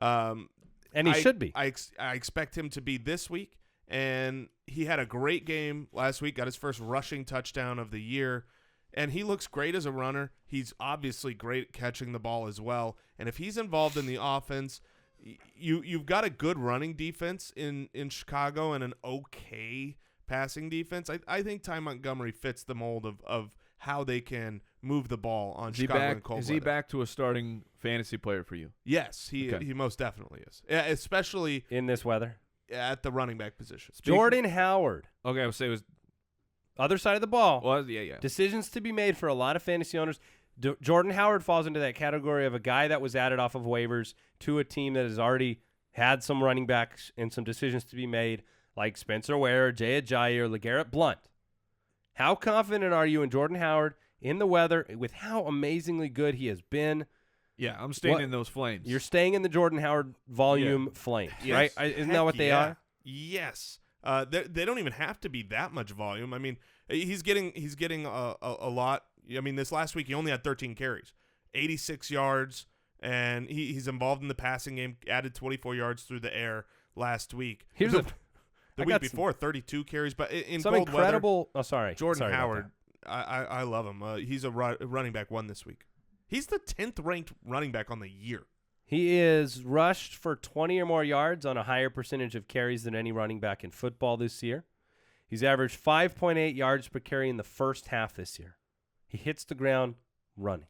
And he should be. I expect him to be this week. And he had a great game last week, got his first rushing touchdown of the year, and he looks great as a runner. He's obviously great at catching the ball as well. And if he's involved in the offense, you've got a good running defense in Chicago and an okay passing defense. I think Ty Montgomery fits the mold of how they can move the ball on Chicago and cold Is weather. he back to a starting fantasy player for you? Yes, he most definitely is, especially in this weather. At the running back position. Jordan Howard. Okay, I would say it was other side of the ball. Well, yeah. Decisions to be made for a lot of fantasy owners. Jordan Howard falls into that category of a guy that was added off of waivers to a team that has already had some running backs and some decisions to be made, like Spencer Ware, Jay Ajayi, or LeGarrette Blount. How confident are you in Jordan Howard in the weather with how amazingly good he has been? Yeah, I'm staying in those flames. You're staying in the Jordan Howard volume flames, right? Isn't that what they are? Yes. They don't even have to be that much volume. I mean, he's getting a lot. I mean, this last week he only had 13 carries, 86 yards, and he's involved in the passing game. Added 24 yards through the air last week. The week before, 32 carries. But in some cold incredible. weather, Jordan Howard. I love him. He's a running back 1 this week. He's the 10th ranked running back on the year. He is rushed for 20 or more yards on a higher percentage of carries than any running back in football this year. He's averaged 5.8 yards per carry in the first half this year. He hits the ground running.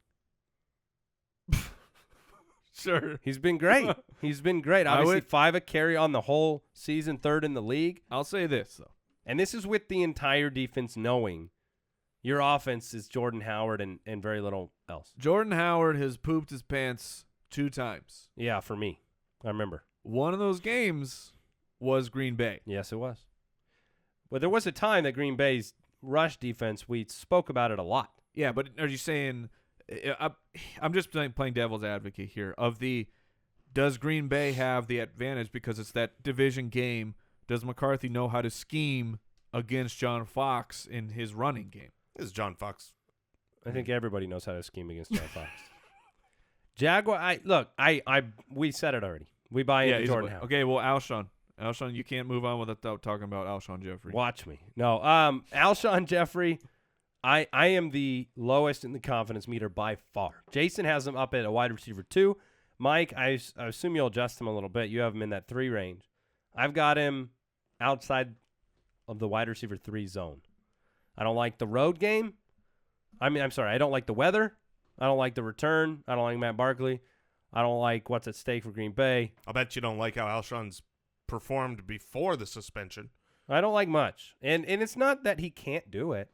Sure. He's been great. He's been great. Obviously, 5 a carry on the whole season, 3rd in the league. I'll say this, though. And this is with the entire defense knowing your offense is Jordan Howard and very little else. Jordan Howard has pooped his pants 2 times. Yeah, for me. I remember. One of those games was Green Bay. Yes, it was. But there was a time that Green Bay's rush defense, we spoke about it a lot. Yeah, but are you saying I'm just playing devil's advocate here does Green Bay have the advantage because it's that division game? Does McCarthy know how to scheme against John Fox in his running game? This is John Fox. I think everybody knows how to scheme against John Fox. Jaguar, we said it already. We buy into Jordan Howard. Okay, well, Alshon, you can't move on without talking about Alshon Jeffrey. Watch me. No, Alshon Jeffrey, I am the lowest in the confidence meter by far. Jason has him up at a wide receiver 2. Mike, I assume you'll adjust him a little bit. You have him in that 3 range. I've got him outside of the wide receiver 3 zone. I don't like the road game. I don't like the weather. I don't like the return. I don't like Matt Barkley. I don't like what's at stake for Green Bay. I'll bet you don't like how Alshon's performed before the suspension. I don't like much. And it's not that he can't do it.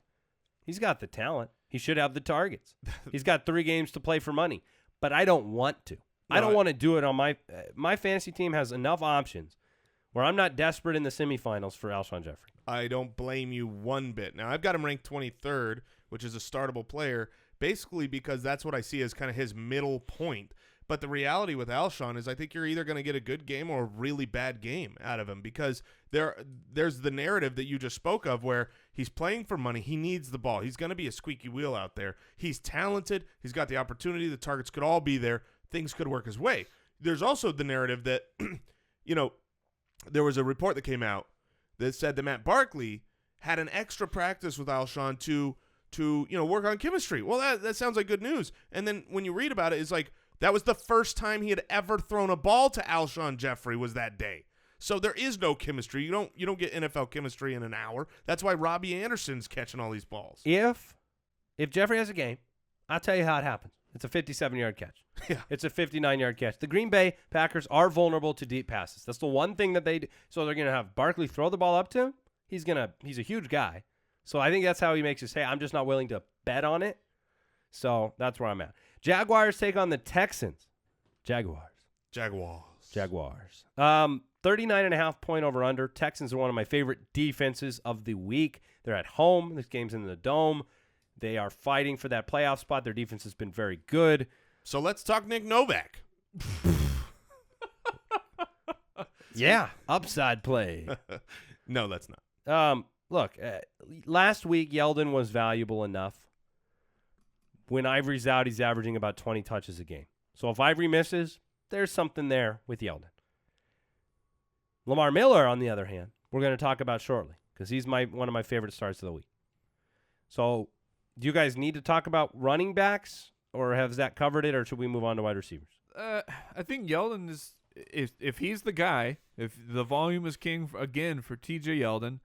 He's got the talent. He should have the targets. He's got 3 games to play for money. But I don't want to. I don't want to do it on my fantasy team has enough options where I'm not desperate in the semifinals for Alshon Jeffrey. I don't blame you one bit. Now, I've got him ranked 23rd, which is a startable player, basically because that's what I see as kind of his middle point. But the reality with Alshon is I think you're either going to get a good game or a really bad game out of him because there's the narrative that you just spoke of where he's playing for money. He needs the ball. He's going to be a squeaky wheel out there. He's talented. He's got the opportunity. The targets could all be there. Things could work his way. There's also the narrative that, there was a report that came out that said that Matt Barkley had an extra practice with Alshon to work on chemistry. Well, that sounds like good news. And then when you read about it, it's like that was the first time he had ever thrown a ball to Alshon Jeffrey was that day. So there is no chemistry. You don't get NFL chemistry in an hour. That's why Robby Anderson's catching all these balls. If Jeffrey has a game, I'll tell you how it happens. It's a 57-yard catch. Yeah. It's a 59-yard catch. The Green Bay Packers are vulnerable to deep passes. That's the one thing that they do. So they're going to have Barkley throw the ball up to him. He's a huge guy. So I think that's how he makes his hey, I'm just not willing to bet on it. So that's where I'm at. Jaguars take on the Texans. Jaguars. 39.5 point over under. Texans are one of my favorite defenses of the week. They're at home. This game's in the Dome. They are fighting for that playoff spot. Their defense has been very good. So let's talk Nick Novak. Yeah, upside play. No, that's not. Look, last week Yeldon was valuable enough. When Ivory's out, he's averaging about 20 touches a game. So if Ivory misses, there's something there with Yeldon. Lamar Miller, on the other hand, we're going to talk about shortly because he's one of my favorite starts of the week. So do you guys need to talk about running backs, or has that covered it, or should we move on to wide receivers? I think Yeldon is if he's the guy, if the volume is king again for TJ Yeldon,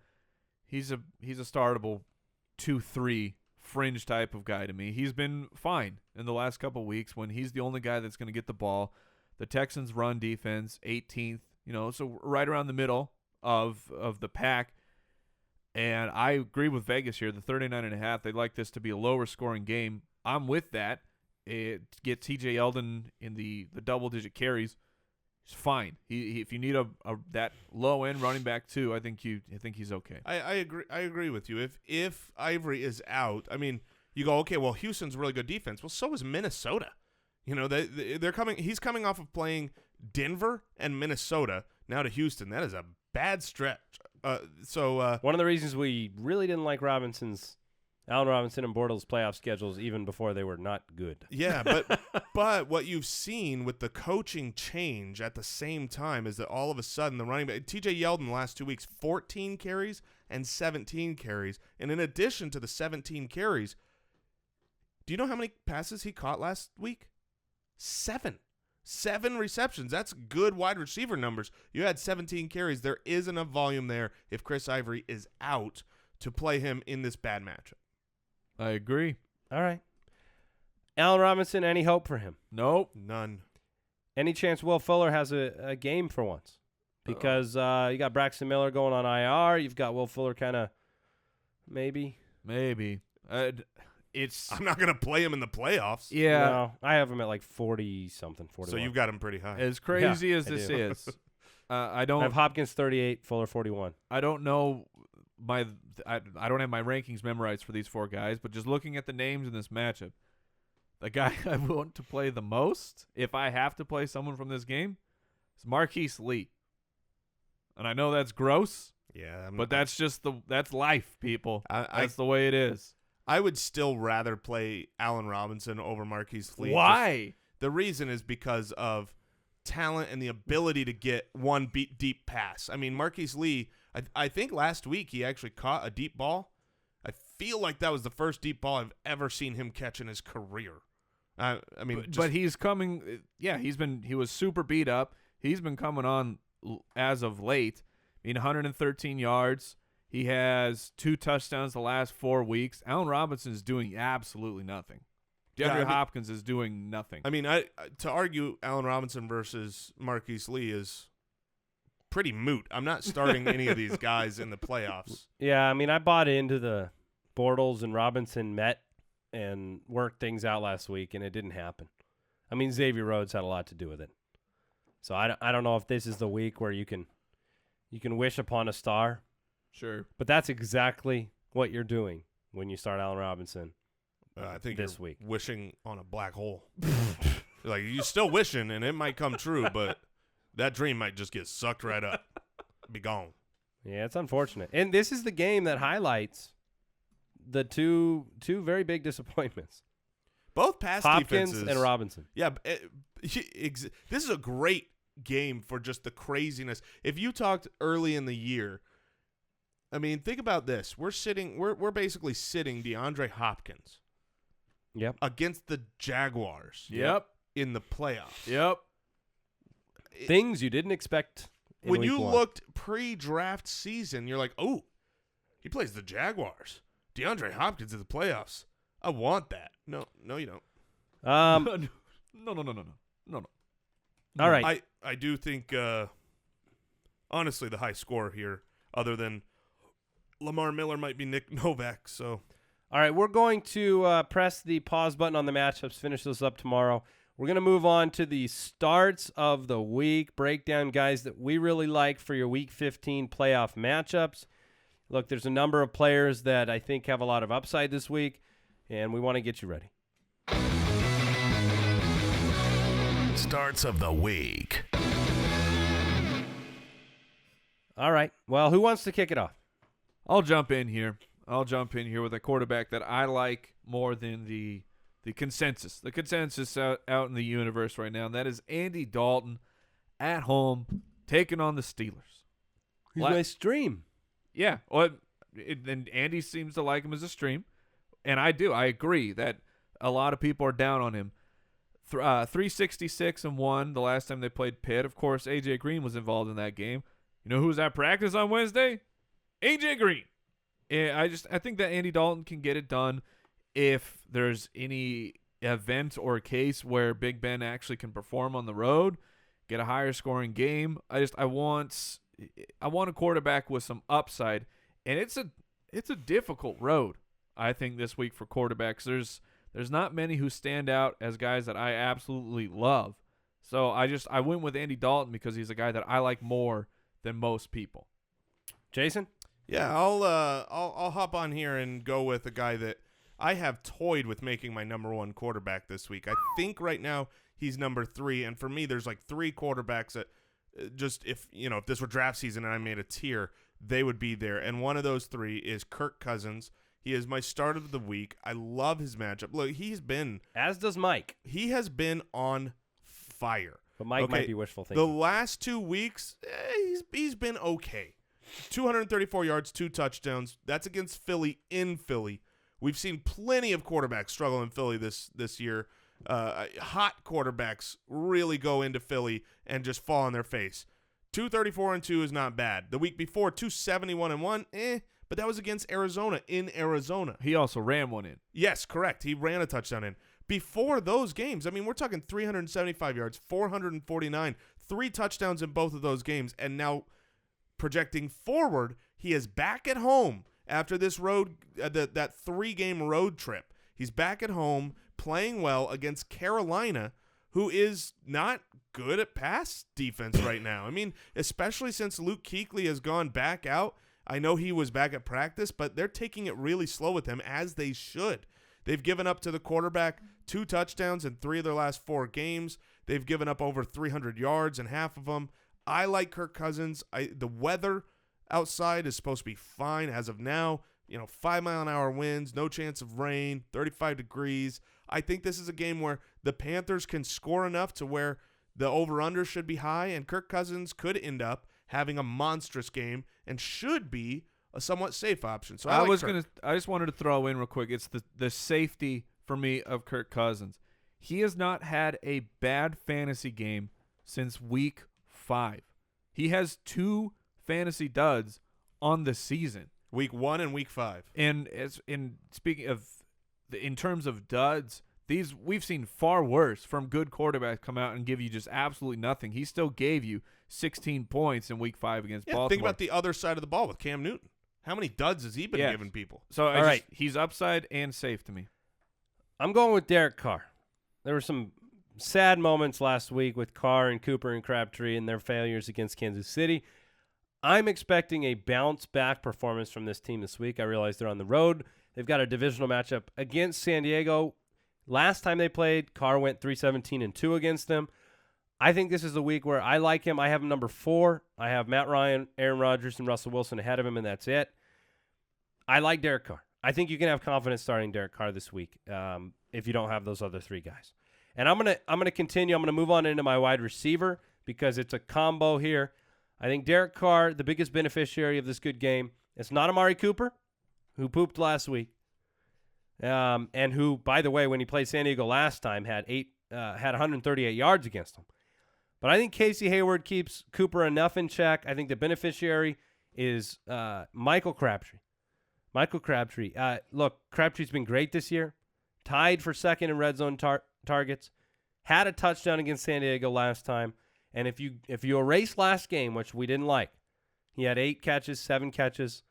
he's a startable 2-3 fringe type of guy to me. He's been fine in the last couple of weeks when he's the only guy that's going to get the ball. The Texans run defense 18th, so right around the middle of the pack. And I agree with Vegas here. The 39.5, they'd like this to be a lower scoring game. I'm with that. It gets TJ Yeldon in the double-digit carries. It's fine. He if you need a that low-end running back too, I think he's okay. I agree with you. If Ivory is out, I mean, you go, okay, well, Houston's really good defense. Well, so is Minnesota. They're coming. He's coming off of playing Denver and Minnesota now to Houston. That is a bad stretch. One of the reasons we really didn't like Allen Robinson and Bortles' playoff schedules even before they were not good. Yeah, but what you've seen with the coaching change at the same time is that all of a sudden the running back, TJ Yeldon the last 2 weeks, 14 carries and 17 carries. And in addition to the 17 carries, do you know how many passes he caught last week? 7 receptions. That's good wide receiver numbers. You had 17 carries. There is enough volume there if Chris Ivory is out to play him in this bad matchup. I agree. All right. Allen Robinson, any hope for him? Nope. None. any chance Will Fuller has a game for once? Because you got Braxton Miller going on IR. You've got Will Fuller kind of maybe. I'm not going to play him in the playoffs. Yeah. No, I have him at like 40-something, 41. So you've got him pretty high. As crazy as I this do. is, I I don't have Hopkins 38, Fuller 41. I don't know I don't have my rankings memorized for these four guys, but just looking at the names in this matchup, the guy I want to play the most, if I have to play someone from this game, is Marquise Lee. And I know that's gross, but that's life, people. That's the way it is. I would still rather play Allen Robinson over Marquise Lee. Why? The reason is because of talent and the ability to get one deep pass. I mean, Marquise Lee, I think last week he actually caught a deep ball. I feel like that was the first deep ball I've ever seen him catch in his career. But he's coming. Yeah, he was super beat up. He's been coming on as of late. I mean, 113 yards. He has 2 touchdowns the last 4 weeks. Allen Robinson is doing absolutely nothing. DeAndre Hopkins is doing nothing. I mean, to argue Allen Robinson versus Marquise Lee is pretty moot. I'm not starting any of these guys in the playoffs. Yeah, I mean, I bought into the Bortles and Robinson met and worked things out last week, and it didn't happen. I mean, Xavier Rhodes had a lot to do with it. So I don't know if this is the week where you can wish upon a star. Sure. But that's exactly what you're doing when you start Allen Robinson. I think this you're week wishing on a black hole. Like, you're still wishing, and it might come true, but that dream might just get sucked right up, be gone. Yeah, it's unfortunate. And this is the game that highlights the two very big disappointments. Both pass Hopkins defenses and Robinson. Yeah, this is a great game for just the craziness. If you talked early in the year, I mean, think about this. We're basically sitting DeAndre Hopkins. Yep. Against the Jaguars. Yep. In the playoffs. Yep. Things you didn't expect in when week you one. looked pre-draft season, you're like, oh, he plays the Jaguars. DeAndre Hopkins in the playoffs. I want that. No, you don't. No. All right. I do think, honestly, the high score here, other than Lamar Miller, might be Nick Novak. So, all right, we're going to press the pause button on the matchups, finish this up tomorrow. We're going to move on to the starts of the week, break down guys that we really like for your Week 15 playoff matchups. Look, there's a number of players that I think have a lot of upside this week, and we want to get you ready. Starts of the week. All right. Well, who wants to kick it off? I'll jump in here. With a quarterback that I like more than the consensus. The consensus out in the universe right now, and that is Andy Dalton at home taking on the Steelers. He's my stream. Yeah. Well, and Andy seems to like him as a stream, and I do. I agree that a lot of people are down on him. 366-1 the last time they played Pitt. Of course, A.J. Green was involved in that game. You know who was at practice on Wednesday? A.J. Green. And I think that Andy Dalton can get it done if there's any event or case where Big Ben actually can perform on the road, get a higher scoring game. I want a quarterback with some upside, and it's a difficult road, I think, this week for quarterbacks. There's not many who stand out as guys that I absolutely love. So I went with Andy Dalton because he's a guy that I like more than most people. Jason? Yeah, I'll hop on here and go with a guy that I have toyed with making my number 1 quarterback this week. I think right now he's number 3, and for me, there's like 3 quarterbacks that just if this were draft season and I made a tier, they would be there. And one of those 3 is Kirk Cousins. He is my start of the week. I love his matchup. Look, as does Mike. He has been on fire. But Mike might be wishful thinking. The last 2 weeks, he's been okay. 234 yards, 2 touchdowns. That's against Philly in Philly. We've seen plenty of quarterbacks struggle in Philly this year. Hot quarterbacks really go into Philly and just fall on their face. 234-2 is not bad. The week before, 271-1, but that was against Arizona in Arizona. He also ran one in. Yes, correct. He ran a touchdown in. before those games, I mean, we're talking 375 yards, 449, 3 touchdowns in both of those games, and now projecting forward, he is back at home after this road, that 3-game road trip. He's back at home playing well against Carolina, who is not good at pass defense right now. I mean, especially since Luke Kuechly has gone back out. I know he was back at practice, but they're taking it really slow with him, as they should. They've given up to the quarterback 2 touchdowns in 3 of their last 4 games. They've given up over 300 yards in half of them. I like Kirk Cousins. The weather outside is supposed to be fine as of now. 5-mile-an-hour winds, no chance of rain, 35 degrees. I think this is a game where the Panthers can score enough to where the over-under should be high, and Kirk Cousins could end up having a monstrous game and should be a somewhat safe option. So I just wanted to throw in real quick. It's the safety for me of Kirk Cousins. He has not had a bad fantasy game since week 5. He has 2 fantasy duds on the season. Week 1 and week 5. And speaking of in terms of duds, we've seen far worse from good quarterbacks come out and give you just absolutely nothing. He still gave you 16 points in week 5 against Baltimore. Think about the other side of the ball with Cam Newton. How many duds has he been giving people? So he's upside and safe to me. I'm going with Derek Carr. There were some sad moments last week with Carr and Cooper and Crabtree and their failures against Kansas City. I'm expecting a bounce-back performance from this team this week. I realize they're on the road. They've got a divisional matchup against San Diego. Last time they played, Carr went 3-17-2 against them. I think this is the week where I like him. I have him number 4. I have Matt Ryan, Aaron Rodgers, and Russell Wilson ahead of him, and that's it. I like Derek Carr. I think you can have confidence starting Derek Carr this week if you don't have those other 3 guys. And I'm gonna continue. I'm gonna move on into my wide receiver because it's a combo here. I think Derek Carr, the biggest beneficiary of this good game, it's not Amari Cooper, who pooped last week, and who, by the way, when he played San Diego last time, had 138 yards against him. But I think Casey Hayward keeps Cooper enough in check. I think the beneficiary is Michael Crabtree. Look, Crabtree's been great this year. Tied for second in red zone targets. Had a touchdown against San Diego last time. And if you erase last game, which we didn't like, he had 8 catches, 7 catches.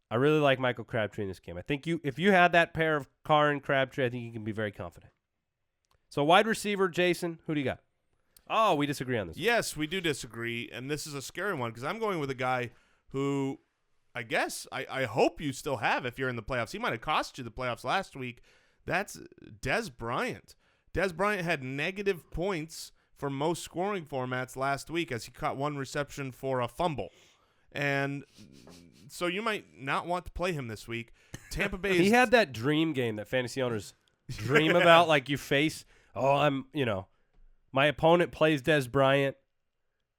I really like Michael Crabtree in this game. I think if you had that pair of Carr and Crabtree, I think you can be very confident. So wide receiver, Jason, who do you got? Oh, we disagree on this. Yes, we do disagree, and this is a scary one because I'm going with a guy who I guess I hope you still have if you're in the playoffs. He might have cost you the playoffs last week. That's Dez Bryant. Dez Bryant had negative points for most scoring formats last week as he caught 1 reception for a fumble. And so you might not want to play him this week. Tampa Bay He had that dream game that fantasy owners dream about, like you face, my opponent plays Dez Bryant,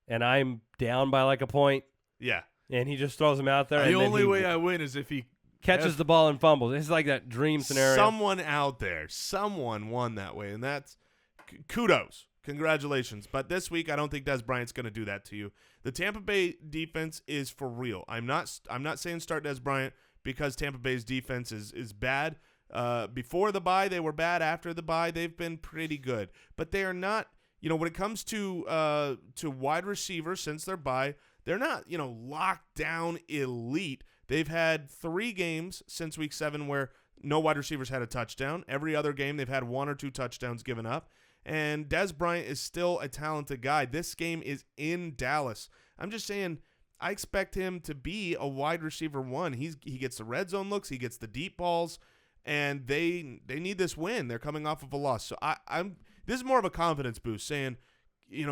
and I'm down by like a point. Yeah. And he just throws him out there. The only way I win is if he catches the ball and fumbles. It's like that dream scenario. Someone out there, someone won that way, and that's kudos. Congratulations. But this week, I don't think Dez Bryant's going to do that to you. The Tampa Bay defense is for real. I'm not saying start Dez Bryant because Tampa Bay's defense is bad. Before the bye, they were bad. After the bye, they've been pretty good. But they are not, when it comes to wide receivers since their bye, they're not, locked down elite. They've had 3 games since week 7 where no wide receivers had a touchdown. Every other game, they've had 1 or 2 touchdowns given up. And Dez Bryant is still a talented guy. This game is in Dallas. I'm just saying I expect him to be a wide receiver 1. He gets the red zone looks. He gets the deep balls. And they need this win. They're coming off of a loss. So this is more of a confidence boost saying,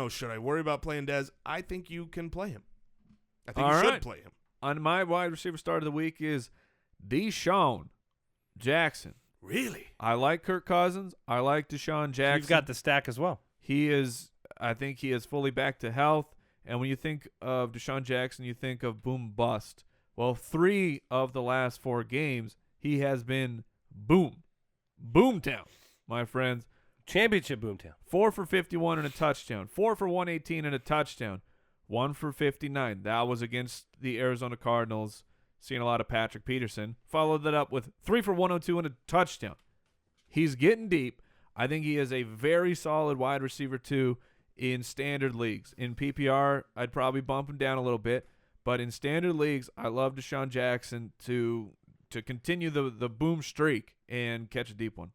should I worry about playing Dez? I think you can play him. I think you should play him. On my wide receiver start of the week is DeSean Jackson. Really? I like Kirk Cousins. I like DeSean Jackson. You've got the stack as well. I think he is fully back to health. And when you think of DeSean Jackson, you think of boom bust. Well, 3 of the last 4 games, he has been boom. Boomtown, my friends. Championship Boomtown. 4 for 51 and a touchdown. 4 for 118 and a touchdown. 1 for 59. That was against the Arizona Cardinals. Seeing a lot of Patrick Peterson. Followed that up with 3 for 102 and a touchdown. He's getting deep. I think he is a very solid wide receiver, too, in standard leagues. In PPR, I'd probably bump him down a little bit. But in standard leagues, I love DeSean Jackson to continue the boom streak and catch a deep one.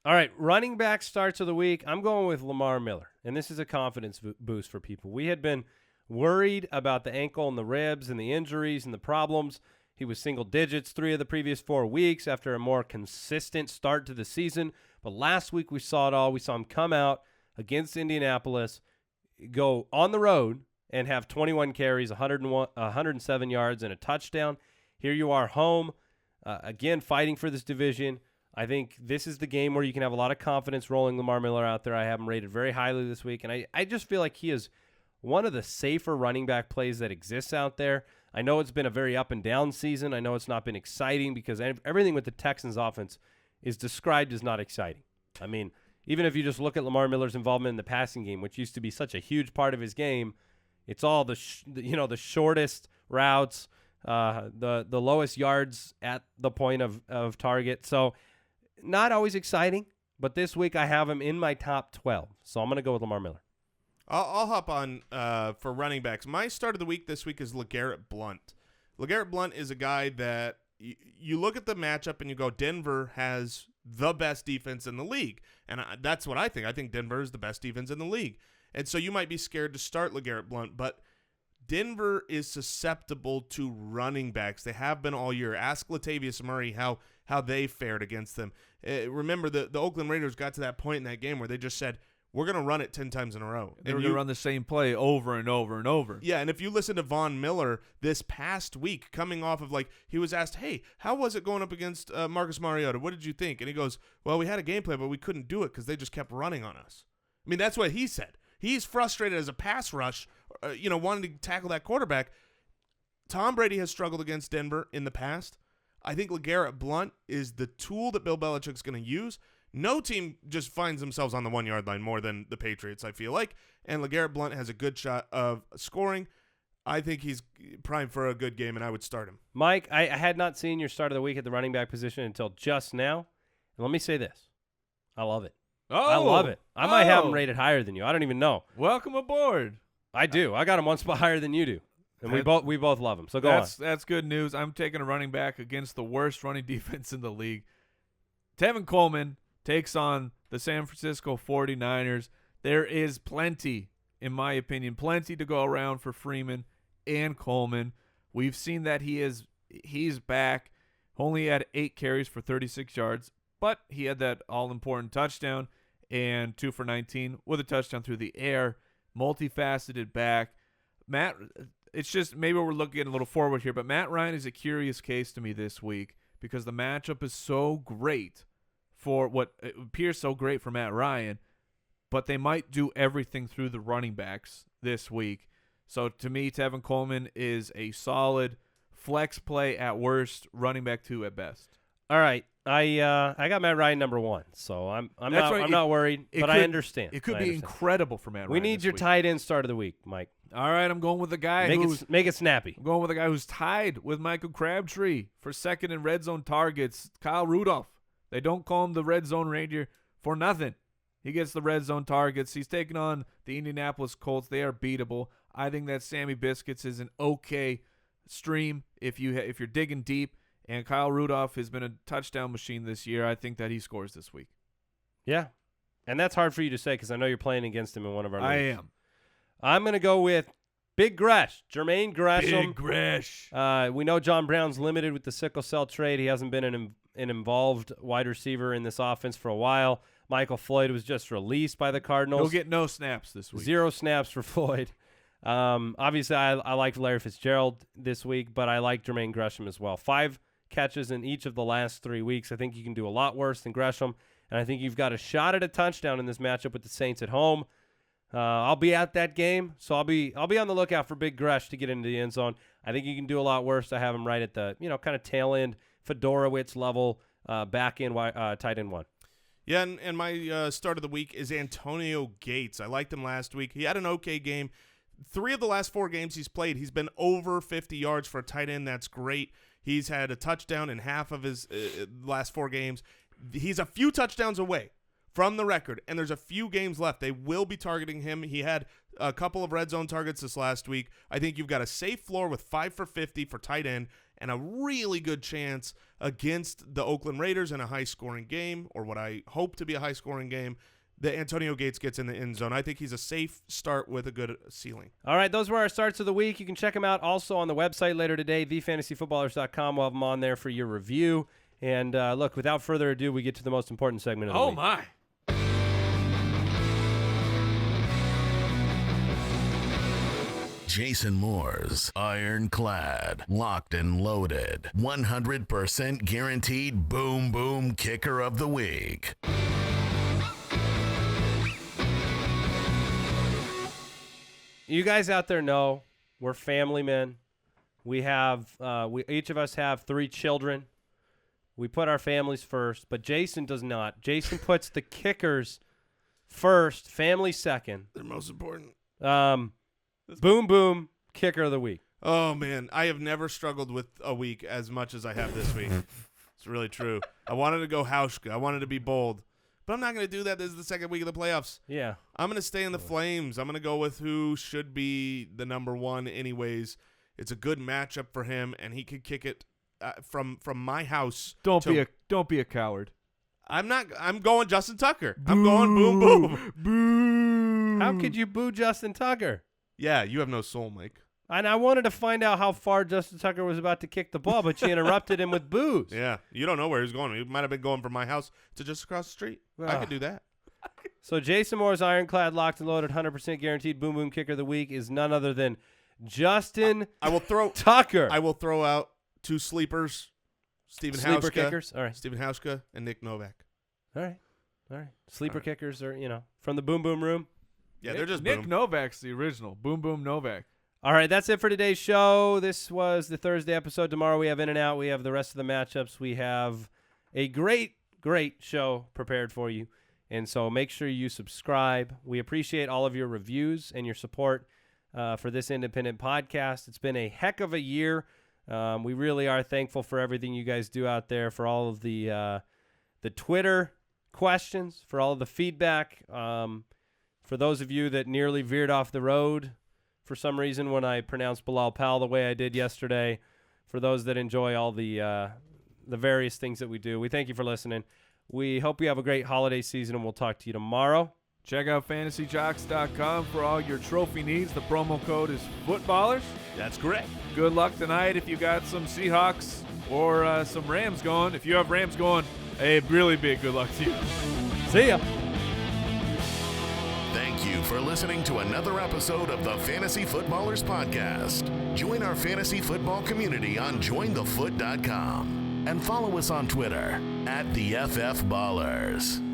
All right, running back starts of the week. I'm going with Lamar Miller, and this is a confidence boost for people. We had been worried about the ankle and the ribs and the injuries and the problems. He was single digits 3 of the previous 4 weeks after a more consistent start to the season. But last week we saw it all. We saw him come out against Indianapolis, go on the road, and have 21 carries, 107 yards, and a touchdown. Here you are home, again fighting for this division. I think this is the game where you can have a lot of confidence rolling Lamar Miller out there. I have him rated very highly this week, and I just feel like he is one of the safer running back plays that exists out there. I know it's been a very up and down season. I know it's not been exciting because everything with the Texans offense is described as not exciting. I mean, even if you just look at Lamar Miller's involvement in the passing game, which used to be such a huge part of his game, it's all the shortest routes, the lowest yards at the point of target. So not always exciting, but this week I have him in my top 12. So I'm going to go with Lamar Miller. I'll hop on for running backs. My start of the week this week is LeGarrette Blount. LeGarrette Blount is a guy that you look at the matchup and you go, Denver has the best defense in the league. And that's what I think. I think Denver is the best defense in the league. And so you might be scared to start LeGarrette Blount, but Denver is susceptible to running backs. They have been all year. Ask Latavius Murray how they fared against them. Remember, the Oakland Raiders got to that point in that game where they just said, we're going to run it 10 times in a row. They were going to run the same play over and over and over. Yeah, and if you listen to Von Miller this past week, coming off of he was asked, hey, how was it going up against Marcus Mariota? What did you think? And he goes, well, we had a game plan, but we couldn't do it because they just kept running on us. I mean, that's what he said. He's frustrated as a pass rush, wanting to tackle that quarterback. Tom Brady has struggled against Denver in the past. I think LeGarrette Blount is the tool that Bill Belichick's going to use. No team just finds themselves on the 1-yard line more than the Patriots, I feel like. And LeGarrette Blount has a good shot of scoring. I think he's primed for a good game, and I would start him. Mike, I had not seen your start of the week at the running back position until just now. And let me say this. I love it. Oh, I love it. I might have him rated higher than you. I don't even know. Welcome aboard. I do. I got him one spot higher than you do. And we both love him. So go on. That's good news. I'm taking a running back against the worst running defense in the league. Tevin Coleman takes on the San Francisco 49ers. There is plenty, in my opinion, plenty to go around for Freeman and Coleman. We've seen that he's back. Only had 8 carries for 36 yards, but he had that all-important touchdown and 2 for 19 with a touchdown through the air. Multifaceted back. Matt, it's just maybe we're looking a little forward here, but Matt Ryan is a curious case to me this week because the matchup is so great for what appears so great for Matt Ryan, but they might do everything through the running backs this week. So to me, Tevin Coleman is a solid flex play at worst, running back 2 at best. All right. I got Matt Ryan number 1, so I'm not worried, but I understand. It could be incredible for Matt Ryan. We need your tight end start of the week, Mike. All right, I'm going with the guy make it snappy. I'm going with the guy who's tied with Michael Crabtree for second in red zone targets, Kyle Rudolph. They don't call him the red zone ranger for nothing. He gets the red zone targets. He's taking on the Indianapolis Colts. They are beatable. I think that Sammy Biscuits is an okay stream if you're digging deep. And Kyle Rudolph has been a touchdown machine this year. I think that he scores this week. Yeah, and that's hard for you to say because I know you're playing against him in one of our leagues. I am. I'm going to go with Big Gresh, Jermaine Gresham. Big Gresh. We know John Brown's limited with the sickle cell trade. He hasn't been an involved wide receiver in this offense for a while. Michael Floyd was just released by the Cardinals. He'll get no snaps this week. 0 snaps for Floyd. Obviously, I liked Larry Fitzgerald this week, but I like Jermaine Gresham as well. 5 catches in each of the last 3 weeks. I think you can do a lot worse than Gresham, and I think you've got a shot at a touchdown in this matchup with the Saints at home. I'll be at that game, so I'll be on the lookout for Big Gresh to get into the end zone. I think you can do a lot worse. I have him right at the kind of tail end Fedorowicz level, back in tight end 1. Yeah, and my start of the week is Antonio Gates. I liked him last week. He had an okay game. 3 of the last 4 games he's played, he's been over 50 yards for a tight end. That's great. He's had a touchdown in half of his last 4 games. He's a few touchdowns away from the record, and there's a few games left, they will be targeting him. He had a couple of red zone targets this last week. I think you've got a safe floor with 5 for 50 for tight end and a really good chance against the Oakland Raiders in a high-scoring game, or what I hope to be a high-scoring game, that Antonio Gates gets in the end zone. I think he's a safe start with a good ceiling. All right, those were our starts of the week. You can check them out also on the website later today, thefantasyfootballers.com. We'll have them on there for your review. And, look, without further ado, we get to the most important segment of the week. Oh, my. Jason Moore's ironclad, locked and loaded, 100% guaranteed boom boom kicker of the week. You guys out there know we're family men. We have each of us have 3 children. We put our families first, but Jason does not. Jason puts the kickers first, family second. They're most important. Boom boom kicker of the week. Oh, man, I have never struggled with a week as much as I have this week. It's really true. I wanted to go Hauschka. I wanted to be bold. But I'm not going to do that. This is the second week of the playoffs. Yeah. I'm going to stay in the Flames. I'm going to go with who should be the number 1 anyways. It's a good matchup for him, and he could kick it from my house. Don't be a coward. I'm going Justin Tucker. I'm going boom boom. Boo. How could you boo Justin Tucker? Yeah, you have no soul, Mike. And I wanted to find out how far Justin Tucker was about to kick the ball, but you interrupted him with boos. Yeah, you don't know where he's going. He might have been going from my house to just across the street. I could do that. So Jason Moore's ironclad, locked and loaded, 100% guaranteed boom boom kicker of the week is none other than Justin I will throw Tucker. I will throw out 2 sleepers, Steven Sleeper Hauschka, kickers. All right. Steven Hauschka, and Nick Novak. All right. Sleeper All right. kickers are, from the boom boom room. Yeah, they're just Nick boom. Novak's the original. Boom boom Novak. All right, that's it for today's show. This was the Thursday episode. Tomorrow we have In and Out. We have the rest of the matchups. We have a great show prepared for you. And so make sure you subscribe. We appreciate all of your reviews and your support for this independent podcast. It's been a heck of a year. We really are thankful for everything you guys do out there, for all of the Twitter questions, for all of the feedback. For those of you that nearly veered off the road for some reason when I pronounced Bilal Powell the way I did yesterday, for those that enjoy all the various things that we do, we thank you for listening. We hope you have a great holiday season, and we'll talk to you tomorrow. Check out fantasyjocks.com for all your trophy needs. The promo code is footballers. That's correct. Good luck tonight if you got some Seahawks or some Rams going. If you have Rams going, a really big good luck to you. See ya. Thank you for listening to another episode of the Fantasy Footballers Podcast. Join our fantasy football community on jointhefoot.com and follow us on Twitter @TheFFBallers.